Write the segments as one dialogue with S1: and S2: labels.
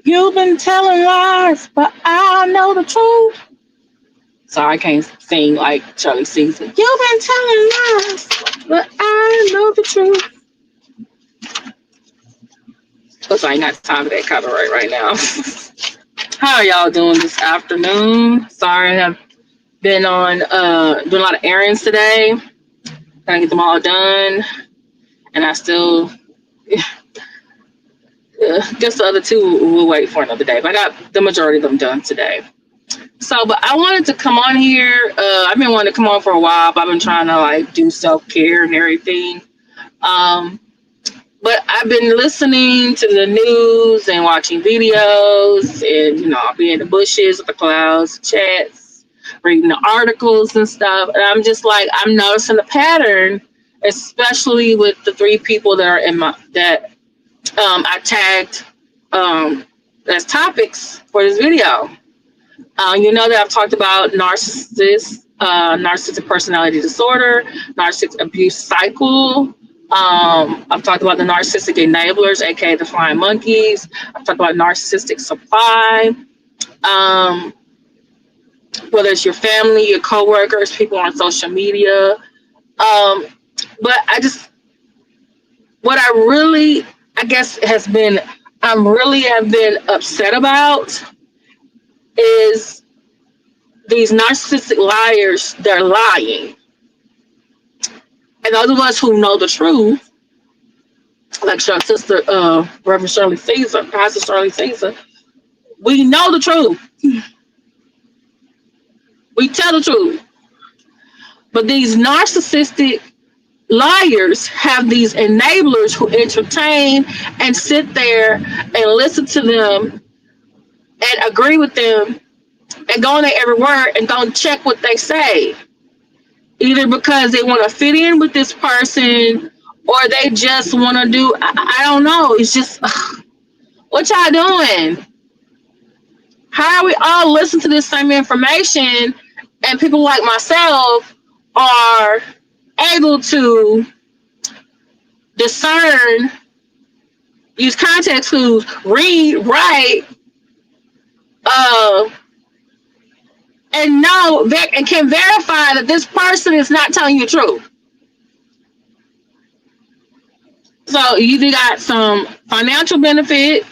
S1: You've been telling lies, but I know the truth. Sorry, I can't sing like Charlie sings. You've been telling lies, but I know the truth. Looks like not time for that copyright right now. How are y'all doing this afternoon? Sorry, I have been on doing a lot of errands today. Trying to get them all done, and I still guess the other two will wait for another day. But I got the majority of them done today. So, but I wanted to come on here. I've been wanting to come on for a while, but I've been trying to like do self care and everything. Um, but I've been listening to the news and watching videos, and I'll be in the bushes with the clouds, chats, reading the articles and stuff. And I'm just like, I'm noticing a pattern, especially with the three people that are in my that I tagged as topics for this video. You know that I've talked about narcissists, narcissistic personality disorder, narcissistic abuse cycle. I've talked about the narcissistic enablers, aka the flying monkeys. I've talked about narcissistic supply. Um, Whether it's your family, your coworkers, people on social media. But what I really, I guess, have been upset about is these narcissistic liars. They're lying. And those of us who know the truth, like our sister, Reverend Shirley Caesar, Pastor Shirley Caesar, we know the truth. We tell the truth. But these narcissistic liars have these enablers who entertain and sit there and listen to them and agree with them and go on their every word and don't check what they say. Either because they want to fit in with this person or they just want to do, I don't know. It's just, what y'all doing? How are we all listening to this same information and people like myself are able to discern, use context clues, read, write, and know and can verify that this person is not telling you the truth. So you either got some financial benefit,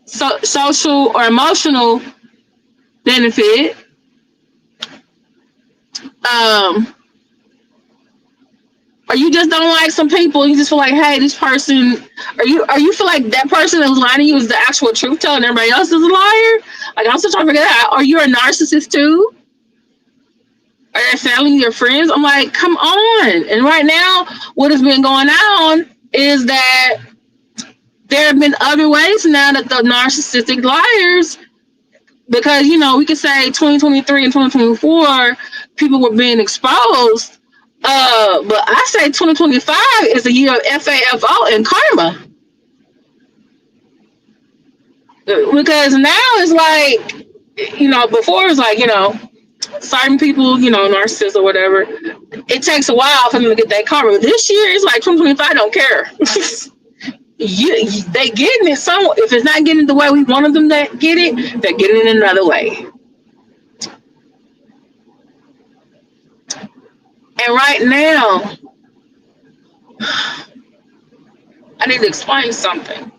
S1: social or emotional benefit, or you just don't like some people. You just feel like, hey, this person, or you feel like that person that was lying to you is the actual truth teller and everybody else is a liar. Like, I'm still trying to figure that out. Are you a narcissist too? Are they failing your friends? I'm like, come on. And right now, what has been going on is that there have been other ways now that the narcissistic liars, because, we could say 2023 and 2024, people were being exposed. But I say 2025 is the year of FAFO and karma. Because now it's like, before it's like, certain people, narcissists or whatever, it takes a while for them to get that karma. This year, it's like 2025 don't care. They getting it some. If it's not getting the way we wanted them to get it, they're getting it another way. And right now, I need to explain something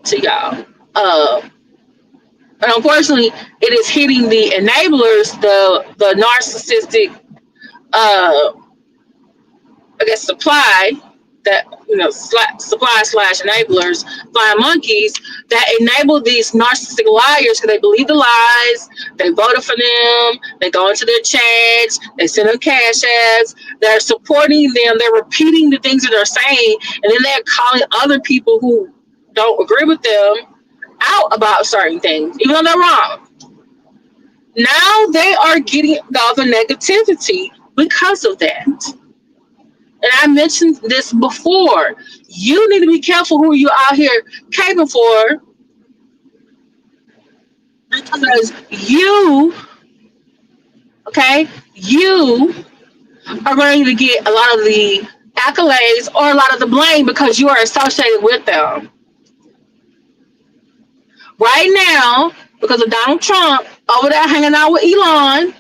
S1: to y'all. And unfortunately, it is hitting the enablers, the narcissistic, I guess, supply that, supply / enablers, flying monkeys that enable these narcissistic liars because they believe the lies, they voted for them, they go into their chats, they send them cash ads, they're supporting them, they're repeating the things that they're saying, and then they're calling other people who don't agree with them out about certain things, even though they're wrong. Now they are getting all the negativity because of that. And I mentioned this before. You need to be careful who you out here caping for, because you are going to get a lot of the accolades or a lot of the blame because you are associated with them. right now, because of Donald Trump over there hanging out with Elon,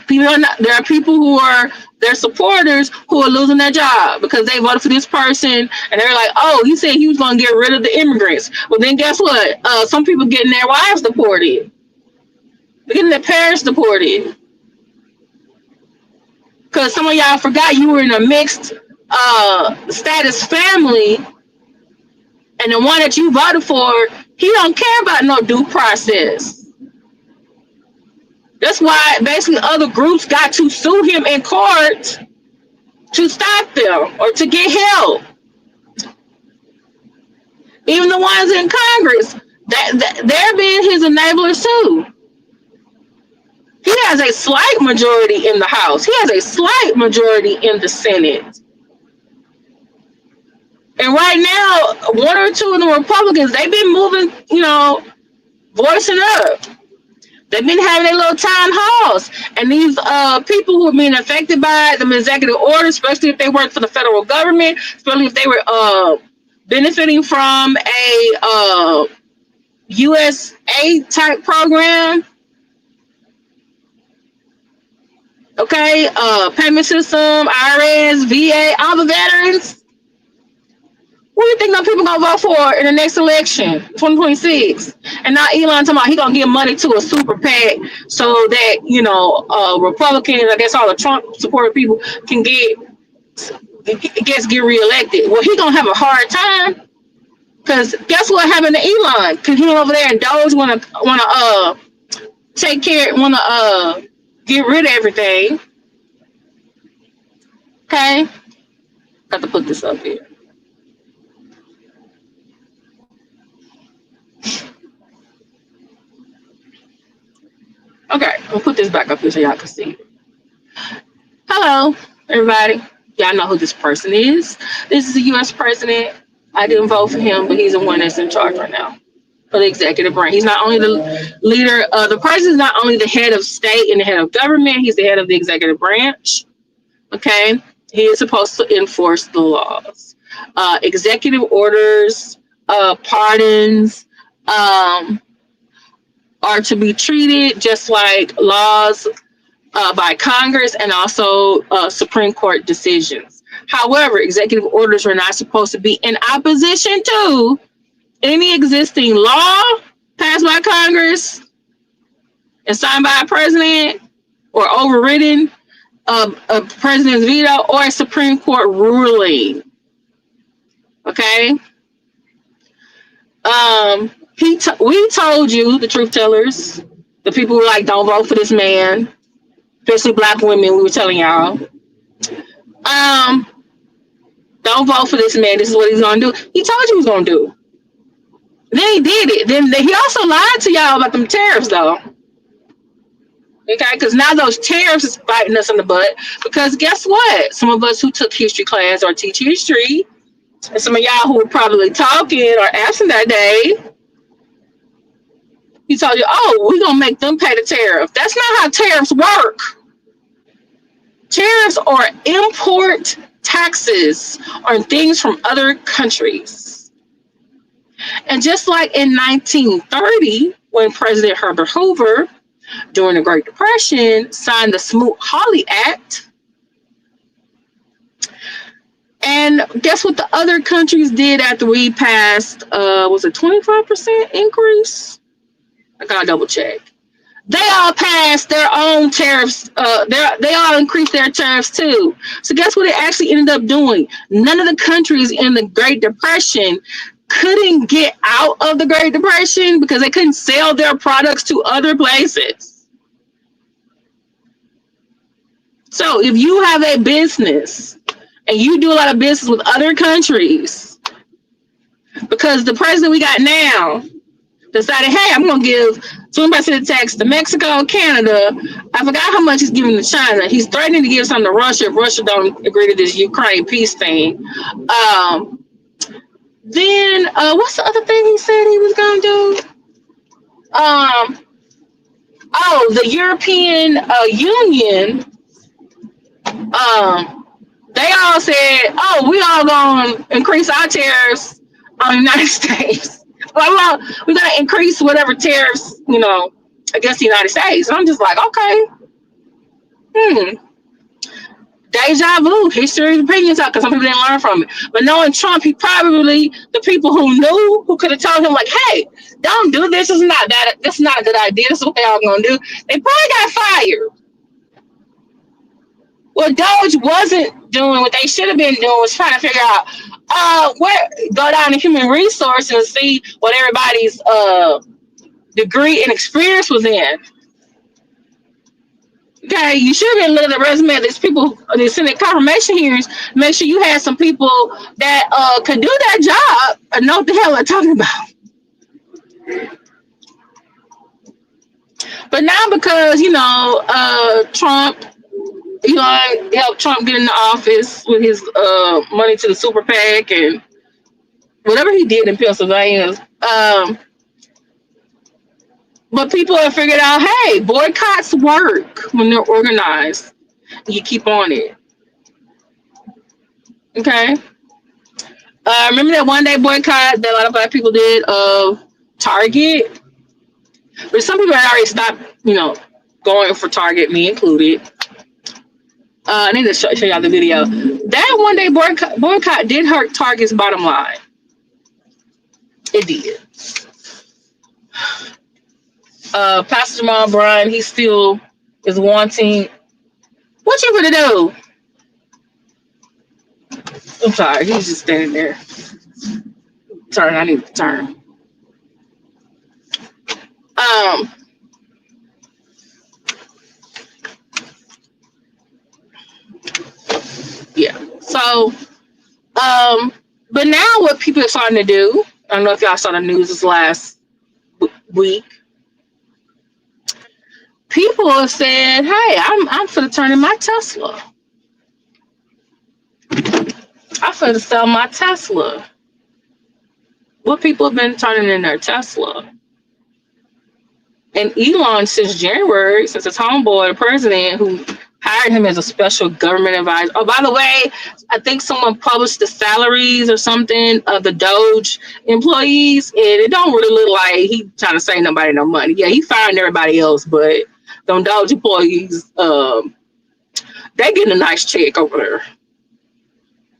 S1: there are people who are their supporters who are losing their job because they voted for this person and they're like, oh, he said he was going to get rid of the immigrants. Well, then guess what? Some people getting their wives deported. They're getting their parents deported. Because some of y'all forgot you were in a mixed status family, and the one that you voted for, he don't care about no due process. That's why basically other groups got to sue him in court to stop them or to get help. Even the ones in Congress, they're being his enablers too. He has a slight majority in the House. He has a slight majority in the Senate. And right now, one or two of the Republicans, they've been moving, voicing up. They've been having their little town halls. And these people who are being affected by the executive order, especially if they work for the federal government, especially if they were benefiting from a USA type program, okay, payment system, IRS, VA, all the veterans. Who do you think those people gonna vote for in the next election, 2026? And now Elon talking about he gonna give money to a super PAC so that Republicans, I guess all the Trump supported people can get reelected. Well, he gonna have a hard time because guess what happened to Elon? Because he went over there and Doge wanna take care, wanna get rid of everything. Okay, got to put this up here. Okay, we'll put this back up here so y'all can see. Hello, everybody. Y'all know who this person is. This is the U.S. president. I didn't vote for him, but he's the one that's in charge right now for the executive branch. He's not only the leader, the president is not only the head of state and the head of government, he's the head of the executive branch. Okay, he is supposed to enforce the laws. Executive orders, pardons, are to be treated just like laws by Congress and also Supreme Court decisions. However, executive orders are not supposed to be in opposition to any existing law passed by Congress and signed by a president or overridden a president's veto or a Supreme Court ruling. Okay? We told you, the truth tellers, the people who were like, don't vote for this man, especially black women, we were telling y'all, don't vote for this man. This is what he's going to do. He told you he was going to do. Then he did it. Then he also lied to y'all about them tariffs, though. Okay, because now those tariffs is biting us in the butt. Because guess what? Some of us who took history class or teach history, and some of y'all who were probably talking or absent that day, he told you, oh, we're going to make them pay the tariff. That's not how tariffs work. Tariffs are import taxes on things from other countries. And just like in 1930, when President Herbert Hoover, during the Great Depression, signed the Smoot-Hawley Act, and guess what the other countries did after we passed, was it 25% increase? I gotta double check. They all passed their own tariffs. They all increased their tariffs too. So guess what it actually ended up doing? None of the countries in the Great Depression couldn't get out of the Great Depression because they couldn't sell their products to other places. So if you have a business and you do a lot of business with other countries, because the president we got now decided, hey, I'm going to give 20% tax to Mexico, Canada. I forgot how much he's giving to China. He's threatening to give some to Russia if Russia don't agree to this Ukraine peace thing. Then what's the other thing he said he was going to do? The European Union, they all said, oh, we all going to increase our tariffs on the United States. well, we're gonna increase whatever tariffs, against the United States. And I'm just like, okay, hmm, deja vu, history repeating itself because some people didn't learn from it. But knowing Trump, he probably the people who knew who could have told him like, hey, don't do this. This is not that. This is not a good idea. This is what they all gonna do. They probably got fired. What Doge wasn't doing, what they should have been doing, was trying to figure out where go down to human resources and see what everybody's degree and experience was in. Okay, you should have been looking at the resume of these people, these Senate confirmation hearings. Make sure you had some people that could do that job and know what the hell they're talking about. But now because Trump, helped Trump get in the office with his money to the super PAC and whatever he did in Pennsylvania. But people have figured out, hey, boycotts work when they're organized. You keep on it. Okay. Remember that one day boycott that a lot of black people did of Target? But some people had already stopped, going for Target, me included. I need to show y'all the video. That one day boycott did hurt Target's bottom line. It did. Pastor Jamal Bryan, he still is wanting. What you gonna do? I'm sorry, he's just standing there. Turn, I need to turn. Yeah. So, but now what people are starting to do, I don't know if y'all saw the news this last week. People have said, "Hey, I'm finna turn in my Tesla. I'm finna sell my Tesla." What people have been turning in their Tesla? And Elon, since January, since his homeboy, the president, who hired him as a special government advisor. Oh, by the way, I think someone published the salaries or something of the Doge employees, and it don't really look like he trying to save nobody no money. Yeah, he fired everybody else, but them Doge employees, they getting a nice check over there.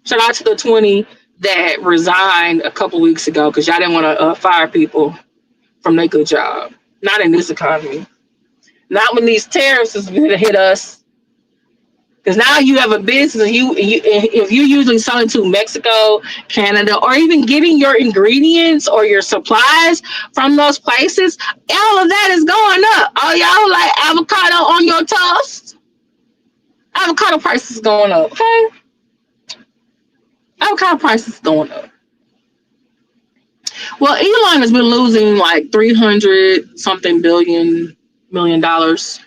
S1: Shout out to the 20 that resigned a couple weeks ago because y'all didn't want to fire people from their good job. Not in this economy. Not when these tariffs is going to hit us. Because now you have a business, if you usually selling to Mexico, Canada, or even getting your ingredients or your supplies from those places, all of that is going up. Oh, y'all like avocado on your toast? Avocado prices going up, okay? Avocado prices going up. Well, Elon has been losing like 300 something million dollars.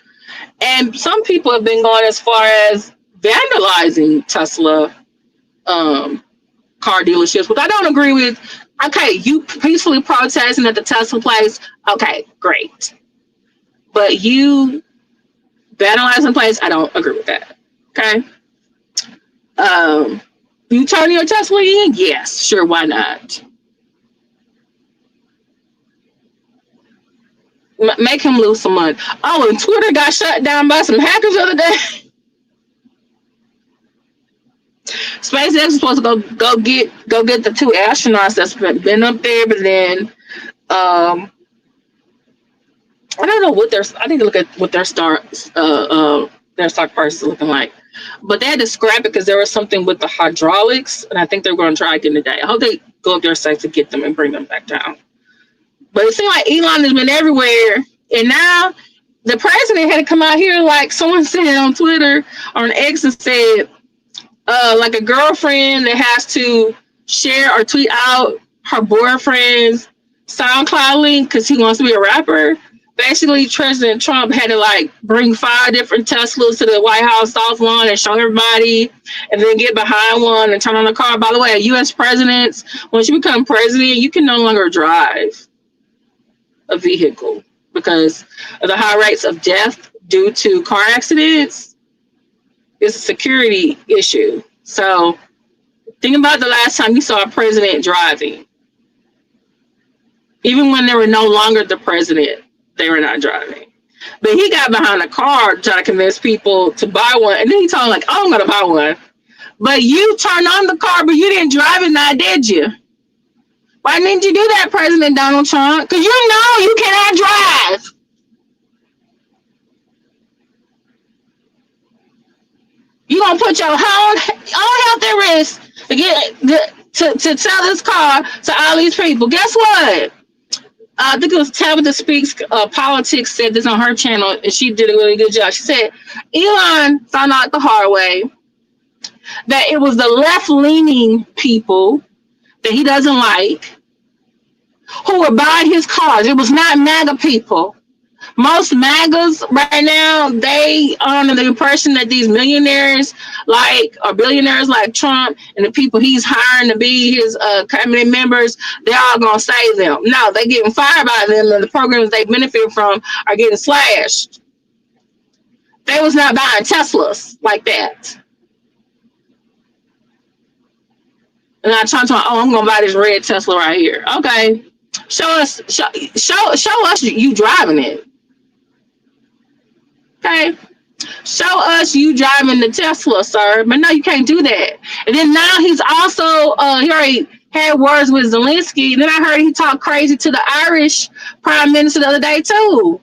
S1: And some people have been going as far as vandalizing Tesla car dealerships, which I don't agree with. Okay, you peacefully protesting at the Tesla place. Okay, great. But you vandalizing the place, I don't agree with that. Okay. You turn your Tesla in? Yes, sure, why not? Make him lose some money. Oh, and Twitter got shut down by some hackers the other day. SpaceX is supposed to go get the 2 astronauts that's been up there, but then I don't know what I need to look at what their stock price is looking like. But they had to scrap it because there was something with the hydraulics, and I think they're going to try again today. I hope they go up there safe to get them and bring them back down. But it seems like Elon has been everywhere, and now the president had to come out here, like someone said on Twitter or on X, and said, like a girlfriend that has to share or tweet out her boyfriend's SoundCloud link because he wants to be a rapper. Basically, President Trump had to like bring 5 different Teslas to the White House South Lawn and show everybody, and then get behind one and turn on the car. By the way, U.S. presidents, once you become president, you can no longer drive a vehicle because of the high rates of death due to car accidents. It's a security issue. So think about the last time you saw a president driving. Even when they were no longer the president, they were not driving. But he got behind a car trying to convince people to buy one. And then he told them, like, oh, I'm going to buy one. But you turned on the car, but you didn't drive it now, did you? Why didn't you do that, President Donald Trump? Because you know you cannot drive. You going to put your own health at risk to sell this car to all these people. Guess what? I think it was Tabitha Speaks Politics said this on her channel, and she did a really good job. She said Elon found out the hard way that it was the left-leaning people that he doesn't like who were buying his cars. It was not MAGA people. Most MAGAs right now, they are under the impression that these millionaires or billionaires like Trump and the people he's hiring to be his cabinet members, they're all going to save them. No, they're getting fired by them, and the programs they benefit from are getting slashed. They was not buying Teslas like that. And I trying to, I'm going to buy this red Tesla right here. Okay. Show us you driving it. Okay. Show us you driving the Tesla, sir. But no, you can't do that. And then now he's also he already had words with Zelensky. Then I heard he talked crazy to the Irish Prime Minister the other day too.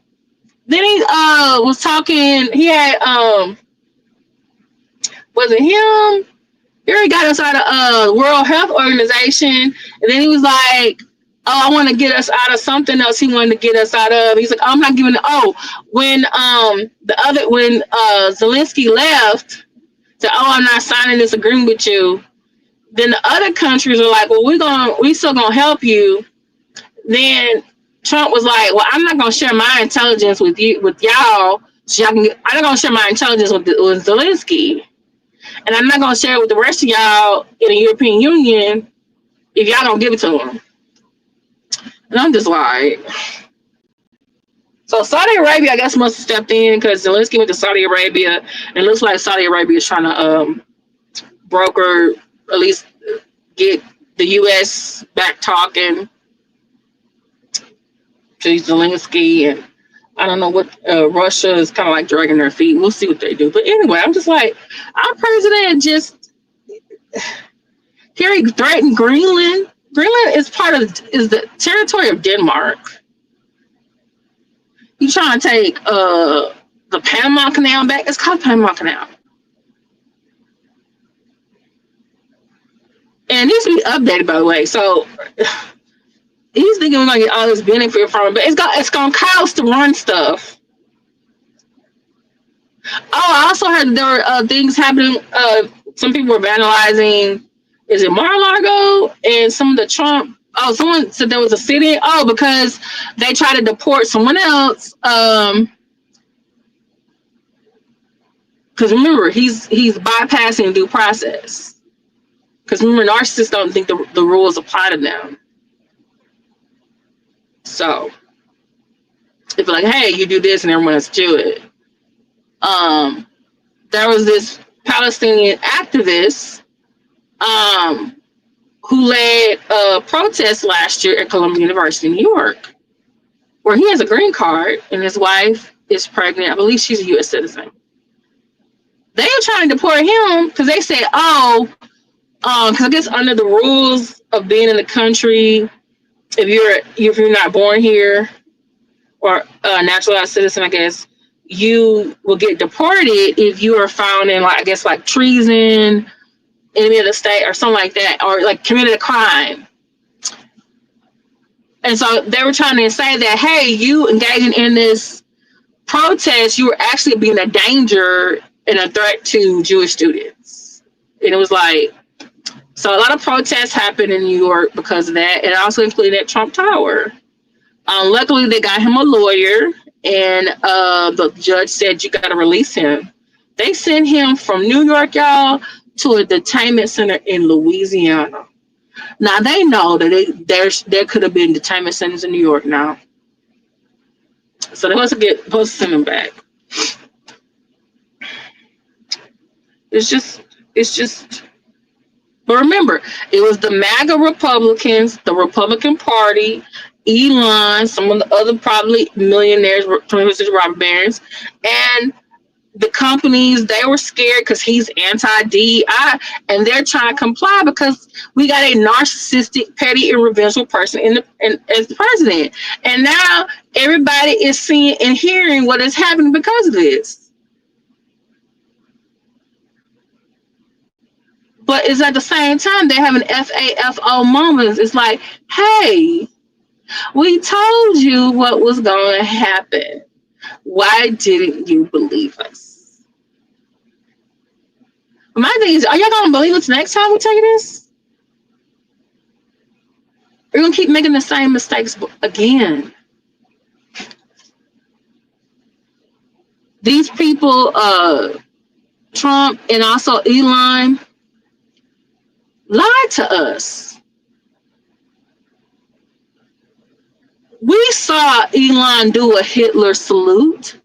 S1: Then he was talking, he had was it him? He already got inside the World Health Organization, and then he was like, oh, I want to get us out of something else he wanted to get us out of. He's like, oh, I'm not giving it. Oh, when Zelensky left, said, oh, I'm not signing this agreement with you. Then the other countries are like, well, we still gonna help you. Then Trump was like, well, I'm not gonna share my intelligence with y'all. So y'all I'm not gonna share my intelligence with Zelensky, and I'm not gonna share it with the rest of y'all in the European Union if y'all don't give it to him. And I'm just like, so Saudi Arabia, I guess, must have stepped in because Zelensky went to Saudi Arabia, and it looks like Saudi Arabia is trying to broker, at least get the U.S. back talking to Zelensky, and I don't know what Russia is kind of like dragging their feet. We'll see what they do. But anyway, I'm just like, our president just here he threatened Greenland. Greenland is the territory of Denmark. You trying to take the Panama Canal back? It's called Panama Canal. And it needs to be updated, by the way. So he's thinking we're gonna get all this benefit from it, but it's gonna cost to run stuff. Oh, I also heard there were things happening. Some people were vandalizing. Is it Mar-a-Lago and some of the Trump? Oh, someone said there was a city. Oh, because they tried to deport someone else. Because remember, he's bypassing due process. Because remember, narcissists don't think the rules apply to them. So if like, hey, you do this and everyone else do it. There was this Palestinian activist who led a protest last year at Columbia University in New York, where he has a green card and his wife is pregnant. I believe she's a U.S. citizen. They are trying to deport him because they said, because I guess under the rules of being in the country, if you're not born here or a naturalized citizen, I guess, you will get deported if you are found in, like, I guess, like treason, enemy of the state, or something like that, or like committed a crime. And so they were trying to say that, hey, you engaging in this protest, you were actually being a danger and a threat to Jewish students. And it was like, so a lot of protests happened in New York because of that. It also included at Trump Tower. Luckily, they got him a lawyer, and the judge said, you got to release him. They sent him from New York, y'all, to a detainment center in Louisiana. Now, they know that there could have been detainment centers in New York now. So they must have send him back. It's just, but remember, it was the MAGA Republicans, the Republican Party, Elon, some of the other probably millionaires, 21st robber barons, and the companies, they were scared because he's anti-DEI, and they're trying to comply because we got a narcissistic, petty, and revengeful person as the president. And now everybody is seeing and hearing what is happening because of this. But it's at the same time they're having FAFO moments. It's like, hey, we told you what was going to happen. Why didn't you believe us? My thing is, are y'all going to believe us next time we tell you this? We're going to keep making the same mistakes again. These people, Trump and also Elon, lied to us. We saw Elon do a Hitler salute.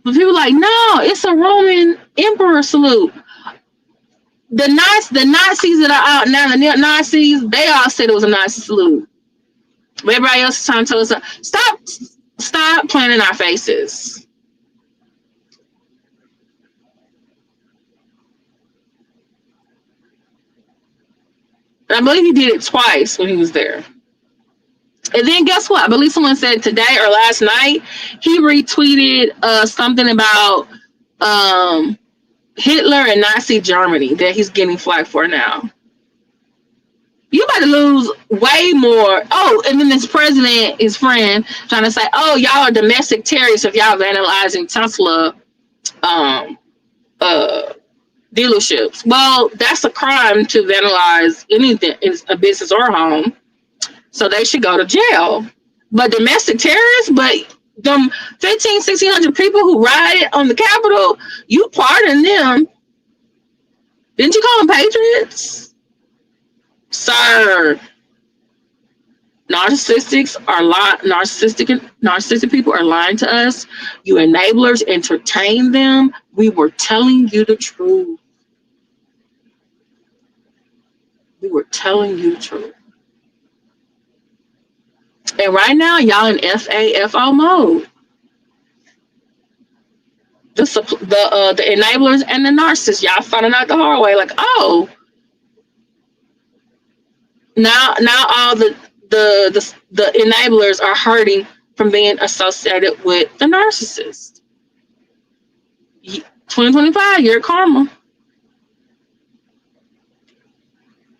S1: But people were like, no, it's a Roman emperor salute. The Nazis that are out now, the neo-Nazis, they all said it was a Nazi salute. But everybody else is trying to tell us, stop playing in our faces. And I believe he did it twice when he was there. And then guess what? I believe someone said today or last night, he retweeted something about Hitler and Nazi Germany that he's getting flack for now. You about to lose way more. Oh, and then this president, his friend, trying to say, oh, y'all are domestic terrorists if y'all vandalizing Tesla dealerships. Well, that's a crime to vandalize anything, a business or a home. So they should go to jail. But domestic terrorists, but them 1,600 people who rioted on the Capitol, you pardon them. Didn't you call them patriots? Sir, narcissistic people are lying to us. You enablers entertain them. We were telling you the truth. We were telling you the truth. And right now, y'all in FAFO mode. The enablers and the narcissists, y'all finding out the hard way. Like, oh, now all the enablers are hurting from being associated with the narcissist. 2025, year of karma.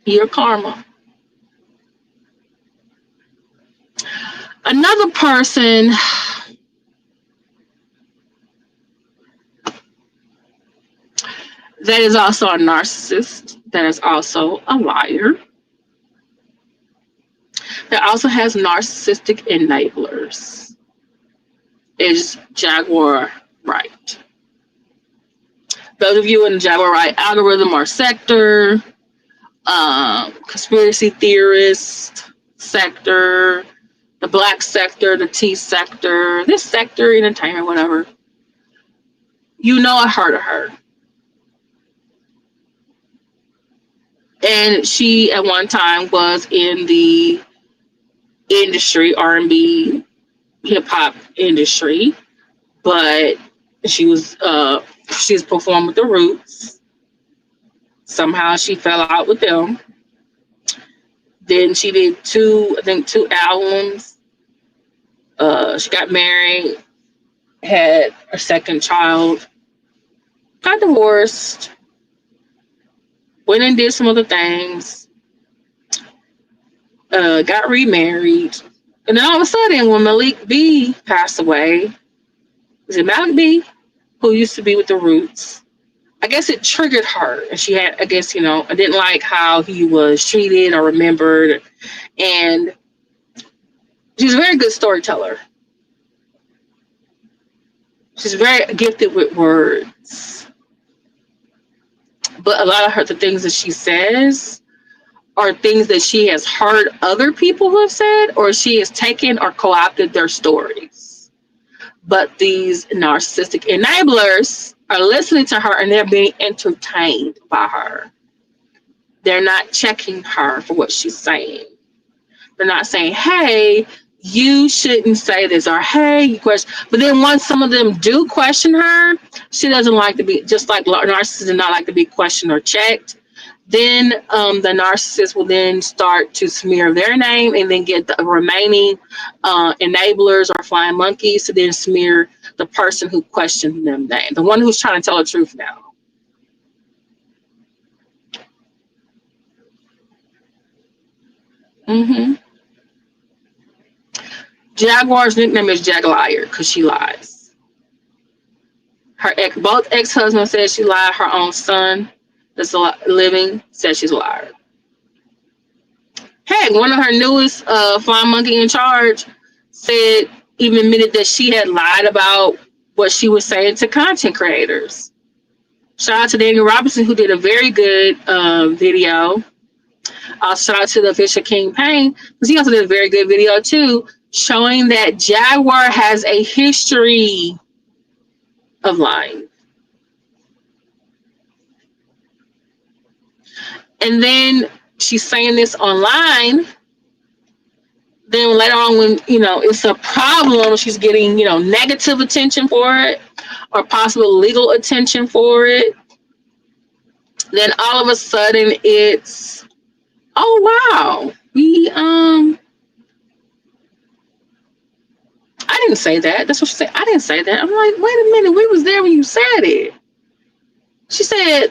S1: Year of karma. Another person that is also a narcissist, that is also a liar, that also has narcissistic enablers, is Jaguar Wright. Those of you in the Jaguar Wright algorithm or sector, conspiracy theorist sector, the black sector, the T sector, this sector, entertainment, whatever, you know I heard of her. And she at one time was in the industry, R&B, hip hop industry, but she's performed with the Roots. Somehow she fell out with them. Then she did two albums. She got married, had a second child, got divorced, went and did some other things, got remarried. And then all of a sudden, when Malik B passed away, was it Malik B, who used to be with the Roots? I guess it triggered her. And she had, I guess, I didn't like how he was treated or remembered. And she's a very good storyteller. She's very gifted with words. But a lot of the things that she says are things that she has heard other people who have said, or she has taken or co-opted their stories. But these narcissistic enablers are listening to her and they're being entertained by her. They're not checking her for what she's saying. They're not saying, hey, you shouldn't say this, or hey, you question. But then once some of them do question her, she doesn't like to be, just like narcissists do not like to be questioned or checked. Then the narcissist will then start to smear their name and then get the remaining enablers or flying monkeys to then smear the person who questioned them name, the one who's trying to tell the truth now. Mm-hmm. Jaguar's nickname is Jag Liar because she lies. Both ex-husbands said she lied. Her own son that's living said she's a liar. Heck, one of her newest flying monkey in charge said, even admitted that she had lied about what she was saying to content creators. Shout out to Daniel Robinson, who did a very good video. Shout out to the official King Payne, because he also did a very good video too, showing that Jaguar has a history of lying. And then she's saying this online. Then later on, when it's a problem, she's getting negative attention for it, or possible legal attention for it. Then all of a sudden, it's, oh wow, I didn't say that. That's what she said. I didn't say that. I'm like, wait a minute, we was there when you said it. She said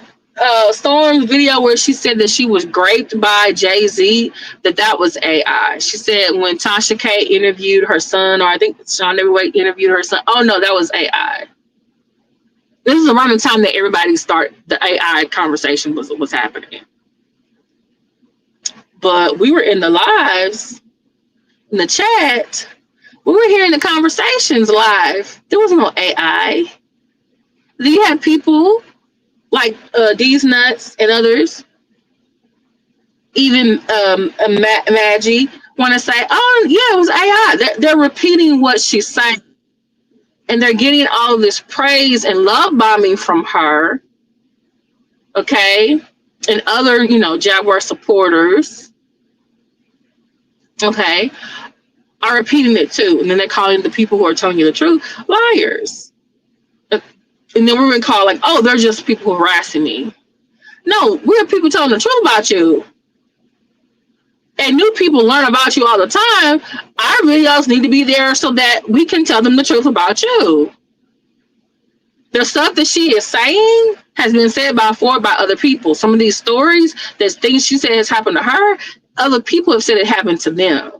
S1: Storm's video where she said that she was raped by Jay-Z, that was AI. She said when Tasha K interviewed her son, or I think Sean Everyway interviewed her son, oh no, that was AI. This is around the time that everybody the AI conversation was happening. But we were in the lives, in the chat, we were hearing the conversations live. There was no AI. Then you had people like D's Nuts and others, even Maggie, want to say, oh yeah, it was AI. They're repeating what she's saying, and they're getting all of this praise and love bombing from her, okay, and other Jaguar supporters, okay, are repeating it too, and then they're calling the people who are telling you the truth liars. And then we're going to call like, oh, they're just people harassing me. No, we're people telling the truth about you. And new people learn about you all the time. Our videos need to be there so that we can tell them the truth about you. The stuff that she is saying has been said before by other people. Some of these stories, there's things she said has happened to her. Other people have said it happened to them.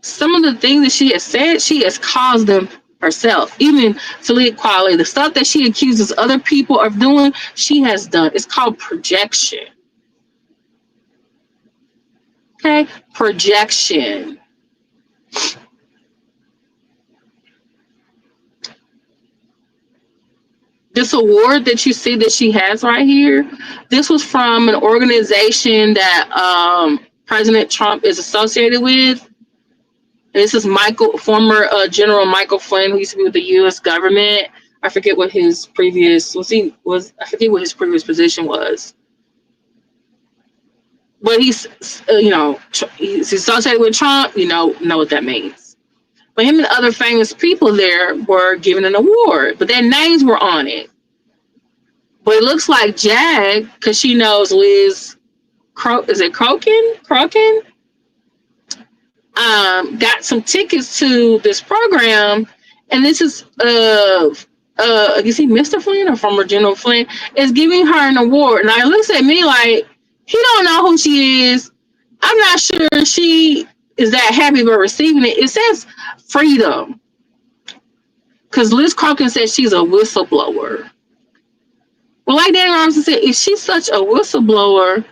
S1: Some of the things that she has said, she has caused them herself. Even Talia Kweli, the stuff that she accuses other people of doing, she has done. It's called projection. Okay? Projection. This award that you see that she has right here, this was from an organization that President Trump is associated with. This is former General Michael Flynn, who used to be with the U.S. government. I forget what his previous I forget what his previous position was. But he's he's associated with Trump. Know what that means. But him and other famous people there were given an award, but their names were on it. But it looks like Jag, because she knows Liz. Is it Crokin? Got some tickets to this program, and this is you see Mr. Flynn or former General Flynn is giving her an award. Now it looks at me like he don't know who she is. I'm not sure she is that happy about receiving it. It says freedom, because Liz Crokin said she's a whistleblower. Well, like Dan Robinson said, if she's such a whistleblower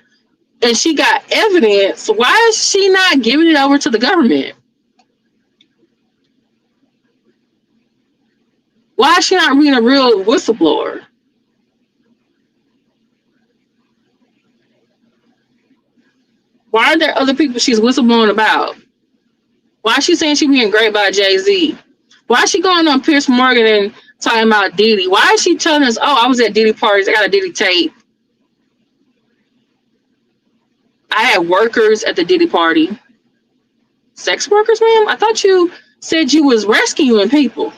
S1: and she got evidence, why is she not giving it over to the government? Why is she not being a real whistleblower? Why are there other people she's whistleblowing about? Why is she saying she's being great by Jay-Z? Why is she going on Piers Morgan and talking about Diddy? Why is she telling us, oh, I was at Diddy parties, I got a Diddy tape? I had workers at the Diddy party. Sex workers, ma'am? I thought you said you was rescuing people.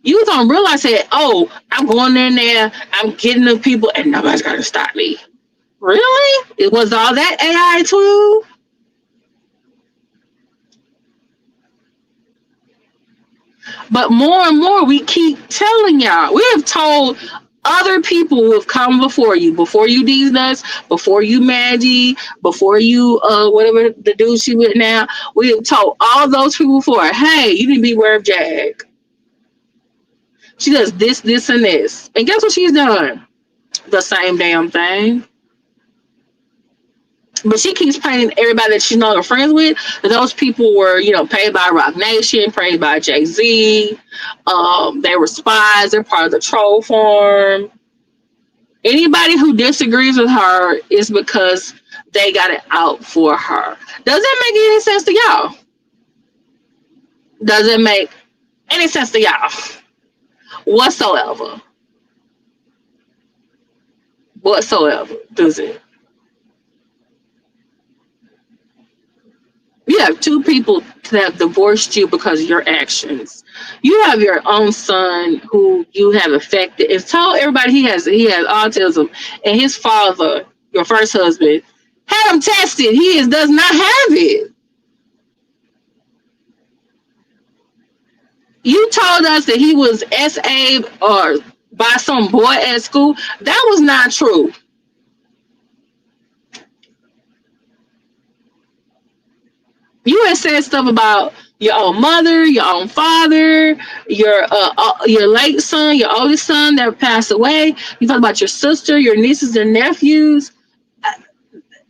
S1: You don't realize that, oh, I'm going in there, I'm getting the people, and nobody's gonna stop me. Really? It was all that AI tool? But more and more, we keep telling y'all. We have told other people who have come before you these nuts, before you Maggie, before you whatever the dude she with now. We have told all those people before, hey, you need to beware of Jag. She does this, this, and this. And guess what she's done? The same damn thing. But she keeps painting everybody that she's no longer friends with. Those people were, paid by Rock Nation, paid by Jay-Z. They were spies. They're part of the troll farm. Anybody who disagrees with her is because they got it out for her. Does that make any sense to y'all? Does it make any sense to y'all? Whatsoever. Does it? You have two people that have divorced you because of your actions. You have your own son who you have affected, and told everybody he has autism, and his father, your first husband, had him tested. Does not have it. You told us that he was SA'd or by some boy at school. That was not true. You had said stuff about your own mother, your own father, your late son, your oldest son that passed away. You talked about your sister, your nieces and nephews,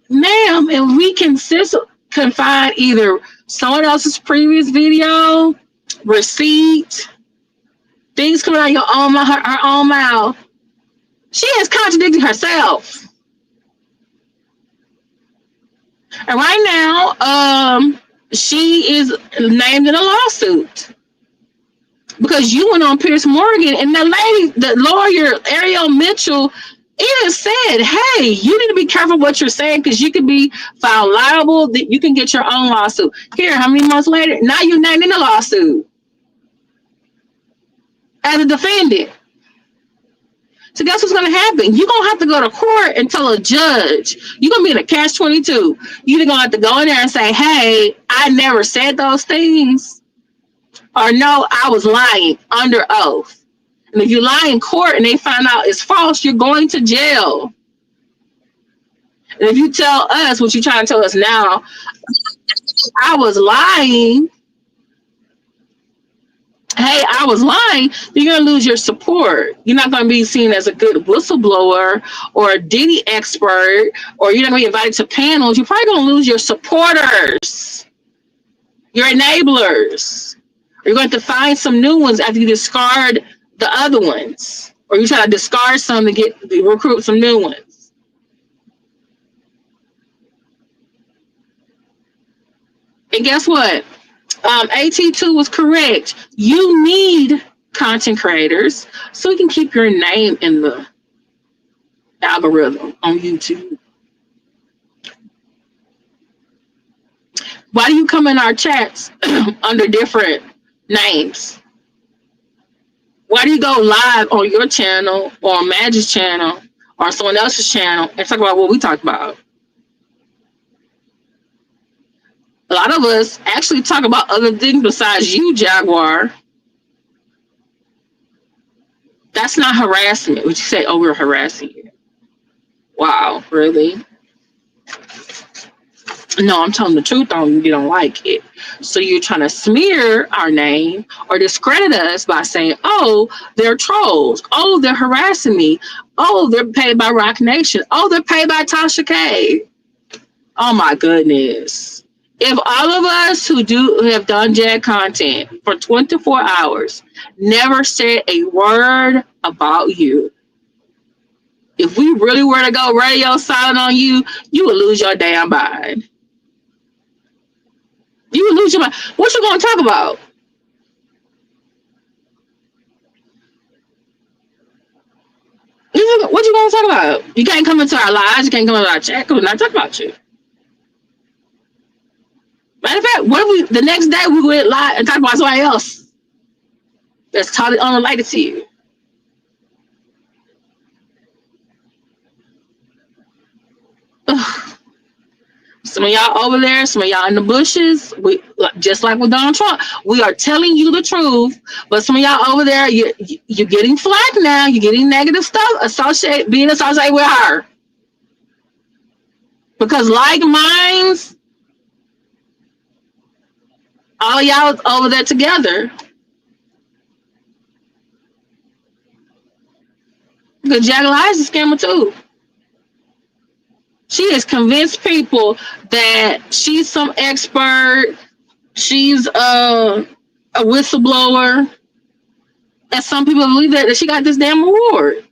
S1: ma'am. And we can find either someone else's previous video, receipt, things coming out of her own mouth. She has contradicted herself. And right now, she is named in a lawsuit because you went on Piers Morgan, and the lawyer Ariel Mitchell even said, hey, you need to be careful what you're saying because you could be found liable. You can get your own lawsuit. Here, how many months later? Now you're named in a lawsuit as a defendant. So guess what's going to happen? You're going to have to go to court and tell a judge. You're going to be in a catch-22. You're going to have to go in there and say, hey, I never said those things. Or no, I was lying under oath. And if you lie in court and they find out it's false, you're going to jail. And if you tell us what you're trying to tell us now, I was lying. Hey, I was lying, you're going to lose your support. You're not going to be seen as a good whistleblower or a Diddy expert, or you're not going to be invited to panels. You're probably going to lose your supporters, your enablers. You're going to find some new ones after you discard the other ones, or you try to discard some to recruit some new ones. And guess what? AT2 was correct. You need content creators so you can keep your name in the algorithm on YouTube. Why do you come in our chats under different names? Why do you go live on your channel or on Magic's channel or someone else's channel and talk about what we talk about? A lot of us actually talk about other things besides you, Jaguar. That's not harassment. Would you say, oh, we're harassing you? Wow, really? No, I'm telling the truth on you. You don't like it. So you're trying to smear our name or discredit us by saying, oh, they're trolls. Oh, they're harassing me. Oh, they're paid by Rock Nation. Oh, they're paid by Tasha K. Oh, my goodness. If all of us who have done JAG content for 24 hours never said a word about you, if we really were to go radio silent on you, you would lose your damn mind. You would lose your mind. What you going to talk about? What you you talking about? You can't come into our lives. You can't come into our chat. We're not talking about you. Matter of fact, what if the next day we went live and talk about somebody else that's totally unrelated to you? Ugh. Some of y'all over there, some of y'all in the bushes, we just like with Donald Trump, we are telling you the truth. But some of y'all over there, you're getting flack now. You're getting negative stuff being associated with her. Because like minds, all y'all over there together. Because Jack Elias is a scammer too. She has convinced people that she's some expert, she's a whistleblower, and some people believe that she got this damn award.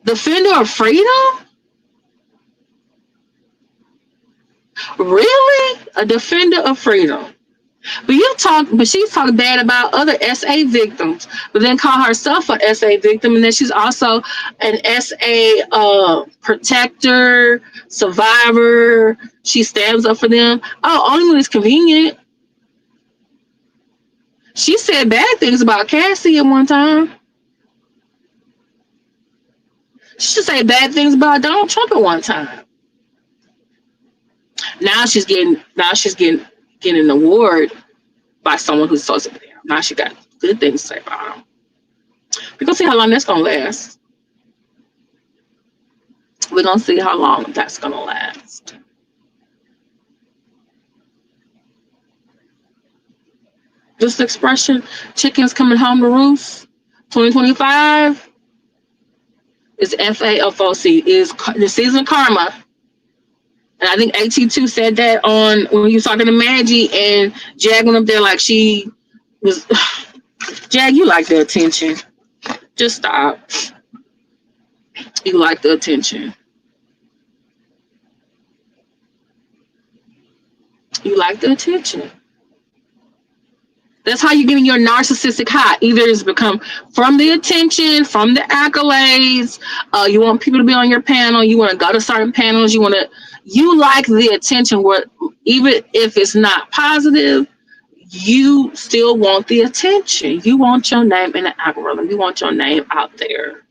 S1: Defender of freedom? Really? A defender of freedom? But she's talking bad about other SA victims, but then call herself an SA victim, and then she's also an SA protector, survivor. She stands up for them. Oh, only when it's convenient. She said bad things about Cassie at one time. She should say bad things about Donald Trump at one time. Now she's getting an award by someone who's supposed to be there. Now she got good things to say about him. We're gonna see how long that's gonna last. We're gonna see how long that's gonna last. This expression, chickens coming home to roost, 2025 is FAFOC, is the season of karma. And I think AT2 said that on when he was talking to Maggie, and Jag went up there like she was. Jag, you like the attention. Just stop. You like the attention. You like the attention. That's how you're getting your narcissistic high. Either it's become from the attention, from the accolades. You want people to be on your panel. You want to go to certain panels. You like the attention. Where even if it's not positive, you still want the attention. You want your name in the algorithm. You want your name out there.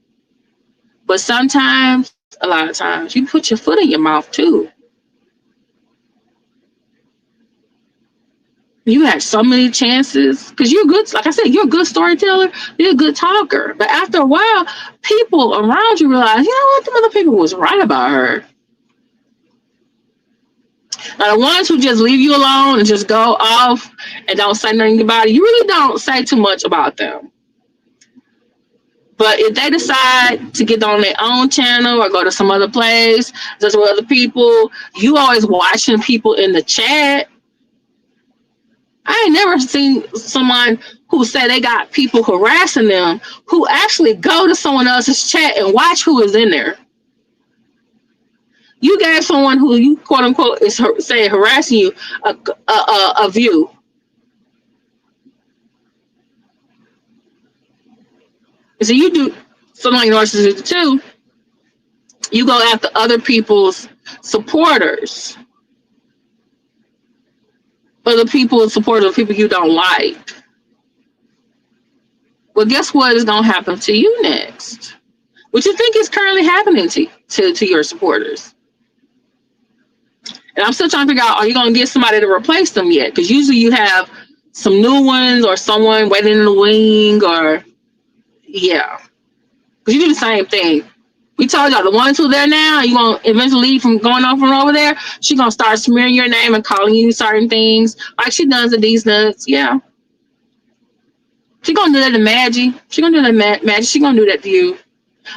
S1: But sometimes, a lot of times, you put your foot in your mouth too. You had so many chances because you're good. Like I said, you're a good storyteller. You're a good talker. But after a while, people around you realize, you know what, the other people was right about her. Now, the ones who just leave you alone and just go off and don't say nothing about it, you really don't say too much about them. But if they decide to get on their own channel or go to some other place, just with other people, you always watching people in the chat. I ain't never seen someone who said they got people harassing them who actually go to someone else's chat and watch who is in there. You gave someone who you quote unquote is saying harassing you a view. So you do something like narcissism too. You go after other people's supporters. Other people's supporters of people you don't like. Well, guess what is going to happen to you next? What you think is currently happening to your supporters? And I'm still trying to figure out, are you going to get somebody to replace them yet? Because usually you have some new ones or someone waiting in the wing or, yeah. Because you do the same thing. We told y'all, the ones who are there now, you going to eventually leave from going on from over there, she's going to start smearing your name and calling you certain things like she does to these nuts. Yeah. She's going to do that to Maggie. She's going to do that to Maggie. She's going to do that to you.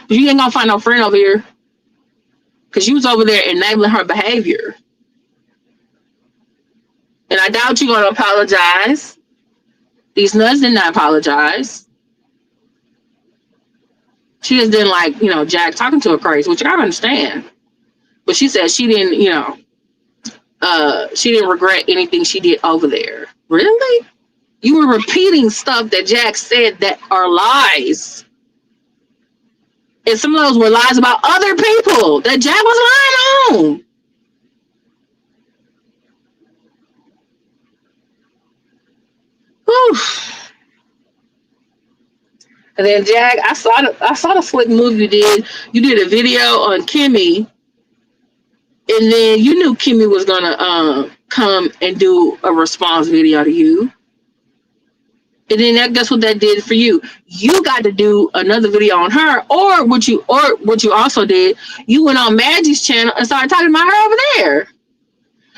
S1: But you ain't going to find no friend over here because you was over there enabling her behavior. And I doubt you're going to apologize. These nuts did not apologize. She just didn't like, Jack talking to her crazy, which I understand. But she said she didn't, she didn't regret anything she did over there. Really? You were repeating stuff that Jack said that are lies. And some of those were lies about other people that Jack was lying on. Whew. And then Jack, I saw the slick move you did. You did a video on Kimmy, and then you knew Kimmy was gonna come and do a response video to you. And then guess what that did for you? You got to do another video on her, or what you also did, you went on Maggie's channel and started talking about her over there.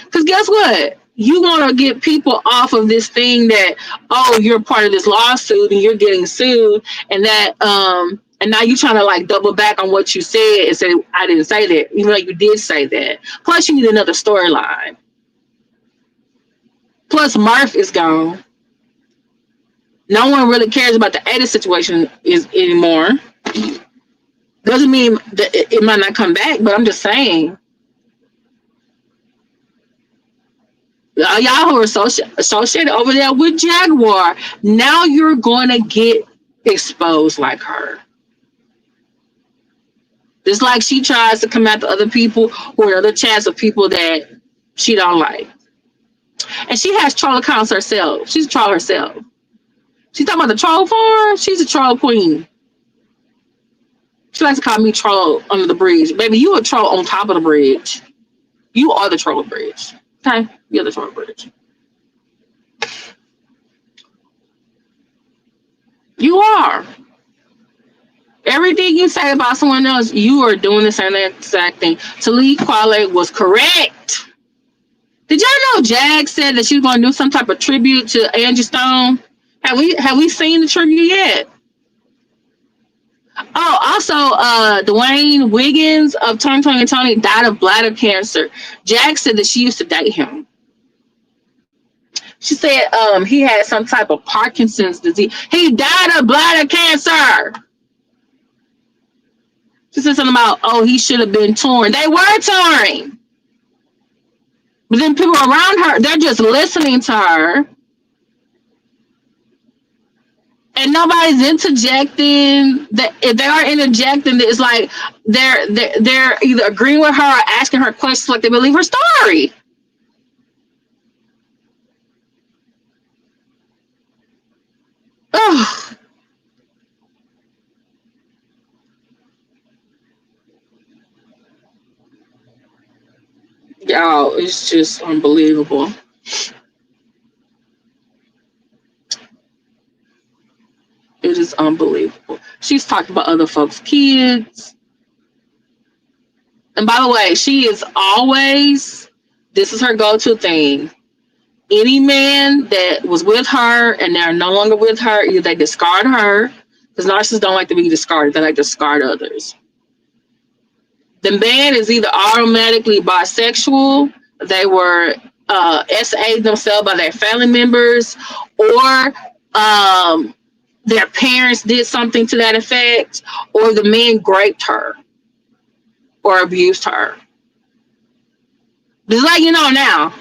S1: Because guess what? You want to get people off of this thing that, oh, you're part of this lawsuit and you're getting sued, and that and now you're trying to like double back on what you said and say I didn't say that, even though you did say that. Plus, you need another storyline. Plus, Murph is gone. No one really cares about the Ada situation anymore. Doesn't mean that it might not come back, but I'm just saying. Y'all who are associated over there with Jaguar, now you're going to get exposed like her. Just like she tries to come after other people or other chats of people that she don't like. And she has troll accounts herself. She's a troll herself. She's talking about the troll farm. She's a troll queen. She likes to call me troll under the bridge. Baby, you a troll on top of the bridge. You are the troll bridge. Okay? You're the troll bridge. You are. Everything you say about someone else, you are doing the same exact thing. Talib Kweli was correct. Did y'all know Jag said that she was going to do some type of tribute to Angie Stone? Have we seen the tribute yet? Oh, also, Dwayne Wiggins of Tony Tony and Tony died of bladder cancer. Jag said that she used to date him. She said he had some type of Parkinson's disease. He died of bladder cancer. She said something about, oh, he should have been touring. They were touring. But then people around her, they're just listening to her. And nobody's interjecting. If they are interjecting, it's like they're either agreeing with her or asking her questions like they believe her story. Ugh. Y'all, it's just unbelievable. It is unbelievable. She's talking about other folks' kids. And by the way, she is always, this is her go-to thing. Any man that was with her and they're no longer with her, either they discard her, because narcissists don't like to be discarded, they like to discard others. The man is either automatically bisexual, they were SA'd themselves by their family members, or their parents did something to that effect, or the man raped her or abused her. Just like you know now.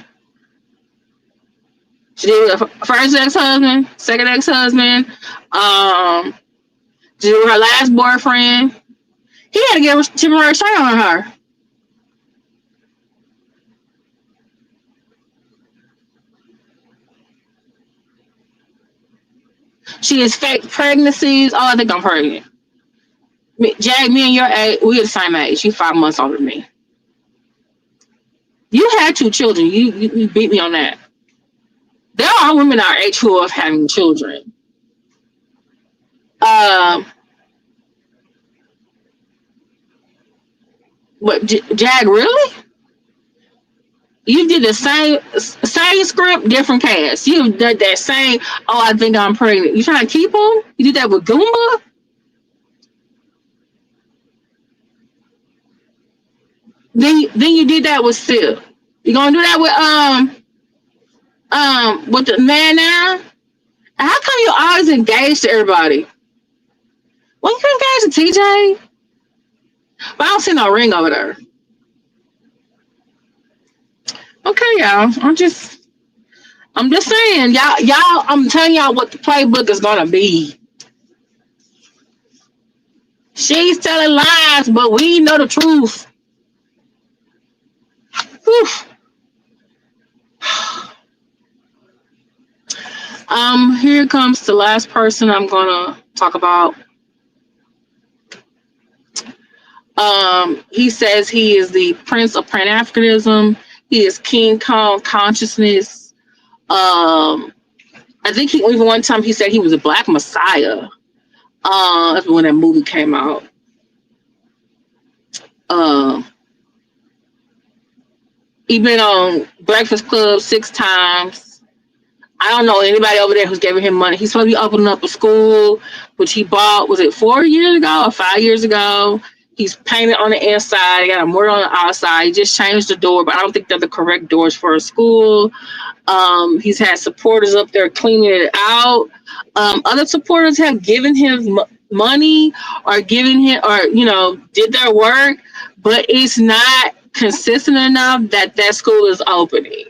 S1: She did with her first ex-husband, second ex-husband, she did with her last boyfriend. He had to get a temporary restraint on her. She has fake pregnancies. Oh, I think I'm pregnant. Jag, me and your age, we are the same age. You 5 months older than me. You had 2 children. You beat me on that. There are women our age who are having children. But Jag, really? You did the same script, different cast. You did that same, oh, I think I'm pregnant. You trying to keep them? You did that with Goomba? Then you did that with Sip. You gonna do that with the man now? How come you always engaged to everybody? Well, you engaged to TJ? But I don't see no ring over there. Okay, y'all. I'm just saying, I'm telling y'all what the playbook is gonna be. She's telling lies, but we know the truth. Whew. Here comes the last person I'm gonna talk about. He says he is the Prince of Pan Africanism. He is King Kong consciousness. I think even one time he said he was a Black Messiah. That's when that movie came out. He been on Breakfast Club 6 times. I don't know anybody over there who's giving him money. He's supposed to be opening up a school, which he bought, was it 4 years ago or 5 years ago? He's painted on the inside. He got a mortar on the outside. He just changed the door, but I don't think they're the correct doors for a school. He's had supporters up there cleaning it out. Other supporters have given him money or given him, or, did their work, but it's not consistent enough that school is opening.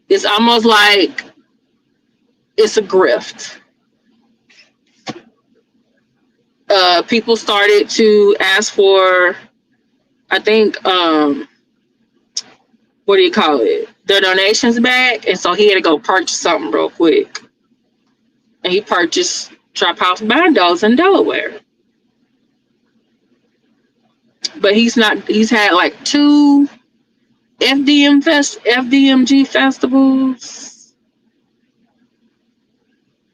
S1: It's almost like it's a grift. People started to ask for, I think, what do you call it? Their donations back. And so he had to go purchase something real quick. And he purchased Trap House Bandos in Delaware. But he's had like 2 FDMG festivals.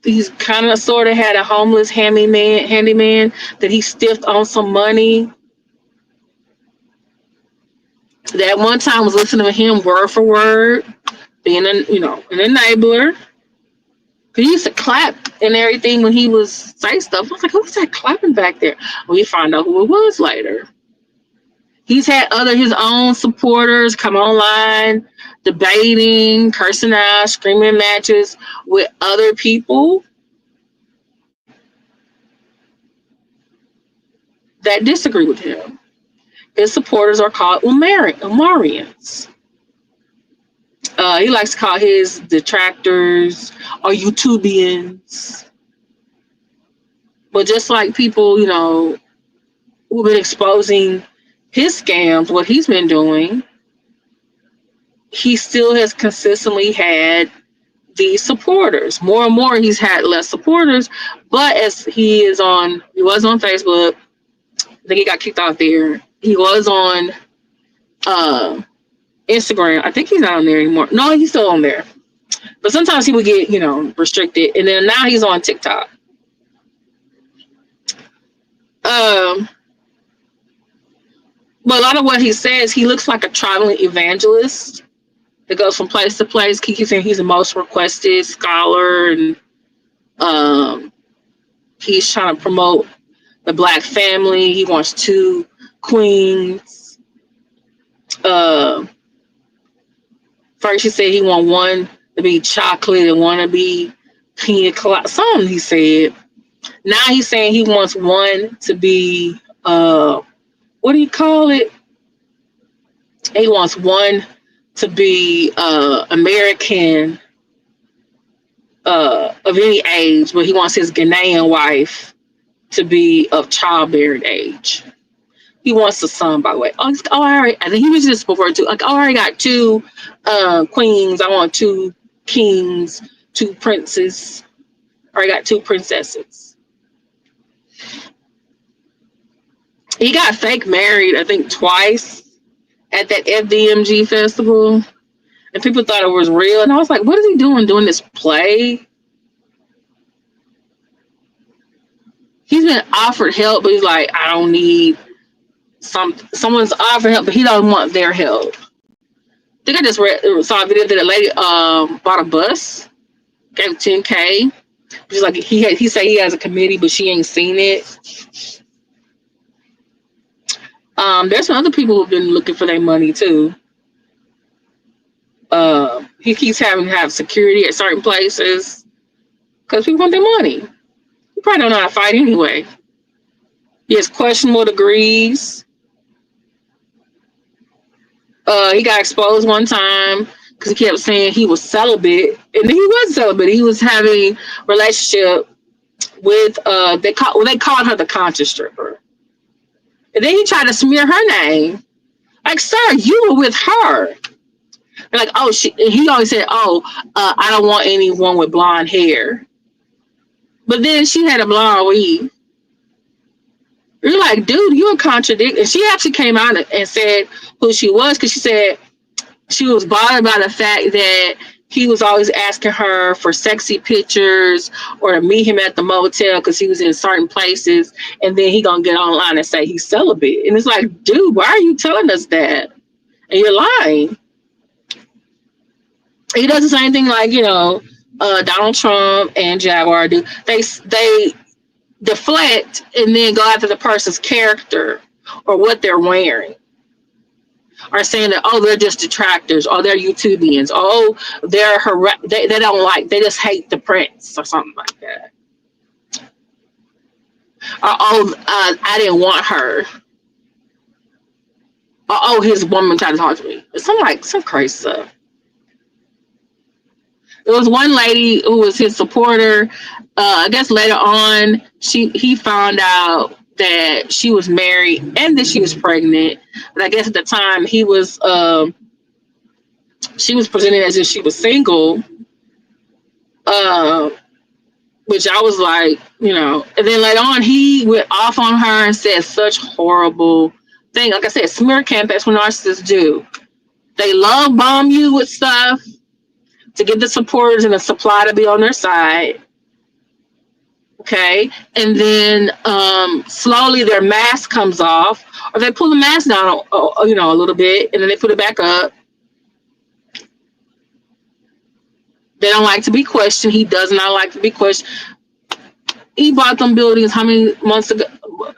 S1: He's kind of sort of had a homeless handyman that he stiffed on some money. That one time I was listening to him word for word, being an enabler. He used to clap and everything when he was say stuff. I was like, who's that clapping back there? We find out who it was later. He's had his own supporters come online, debating, cursing out, screaming matches with other people that disagree with him. His supporters are called umarians. He likes to call his detractors or YouTubians. But just like people, who've been exposing his scams, what he's been doing, he still has consistently had these supporters. More and more, he's had less supporters. But as he was on Facebook. I think he got kicked off there. He was on Instagram. I think he's not on there anymore. No, he's still on there. But sometimes he would get, restricted. And then now he's on TikTok. But a lot of what he says, he looks like a traveling evangelist that goes from place to place. He keeps saying he's the most requested scholar, and he's trying to promote the Black family. He wants 2 queens. First he said he want one to be chocolate and one to be pina colada. Something he said. Now he's saying he wants one to be what do you call it? He wants one to be American of any age, but he wants his Ghanaian wife to be of childbearing age. He wants a son, by the way. All right. I think he was just before too. Like, I already got 2 queens. I want 2 kings, 2 princes. I already got 2 princesses. He got fake married, I think, twice at that FDMG festival. And people thought it was real. And I was like, what is he doing this play? He's been offered help, but he's like, I don't need someone's offered help, but he don't want their help. I think I just saw a video that a lady bought a bus, gave $10K. She's like, he said he has a committee, but she ain't seen it. There's some other people who've been looking for their money too. He keeps having to have security at certain places because people want their money. He probably don't know how to fight anyway. He has questionable degrees. He got exposed one time because he kept saying he was celibate, and he was celibate. He was having relationship with they called her the conscious stripper, and then he tried to smear her name. Like, sir, you were with her. They're like, oh, he always said, oh, I don't want anyone with blonde hair. But then she had a blonde weave. You're like, dude, you're a contradict. And she actually came out and said who she was, because she said she was bothered by the fact that he was always asking her for sexy pictures or to meet him at the motel because he was in certain places, and then he gonna get online and say he's celibate. And it's like, dude, why are you telling us that? And you're lying. He does the same thing like, Donald Trump and Jaguar do. They deflect and then go after the person's character or what they're wearing, or saying that, oh, they're just detractors, or they're YouTubians, oh, they don't like, they just hate the prince or something like that, or oh, I didn't want her, or oh, his woman tried to talk to me. It's some crazy stuff. There was one lady who was his supporter. I guess later on, he found out that she was married and that she was pregnant. But I guess at the time she was presented as if she was single, which I was like, And then later on, he went off on her and said such horrible thing. Like I said, smear campaigns. That's what narcissists do. They love bomb you with stuff to get the supporters and the supply to be on their side. Okay. And then slowly their mask comes off, or they pull the mask down, a little bit, and then they put it back up. They don't like to be questioned. He does not like to be questioned. He bought them buildings how many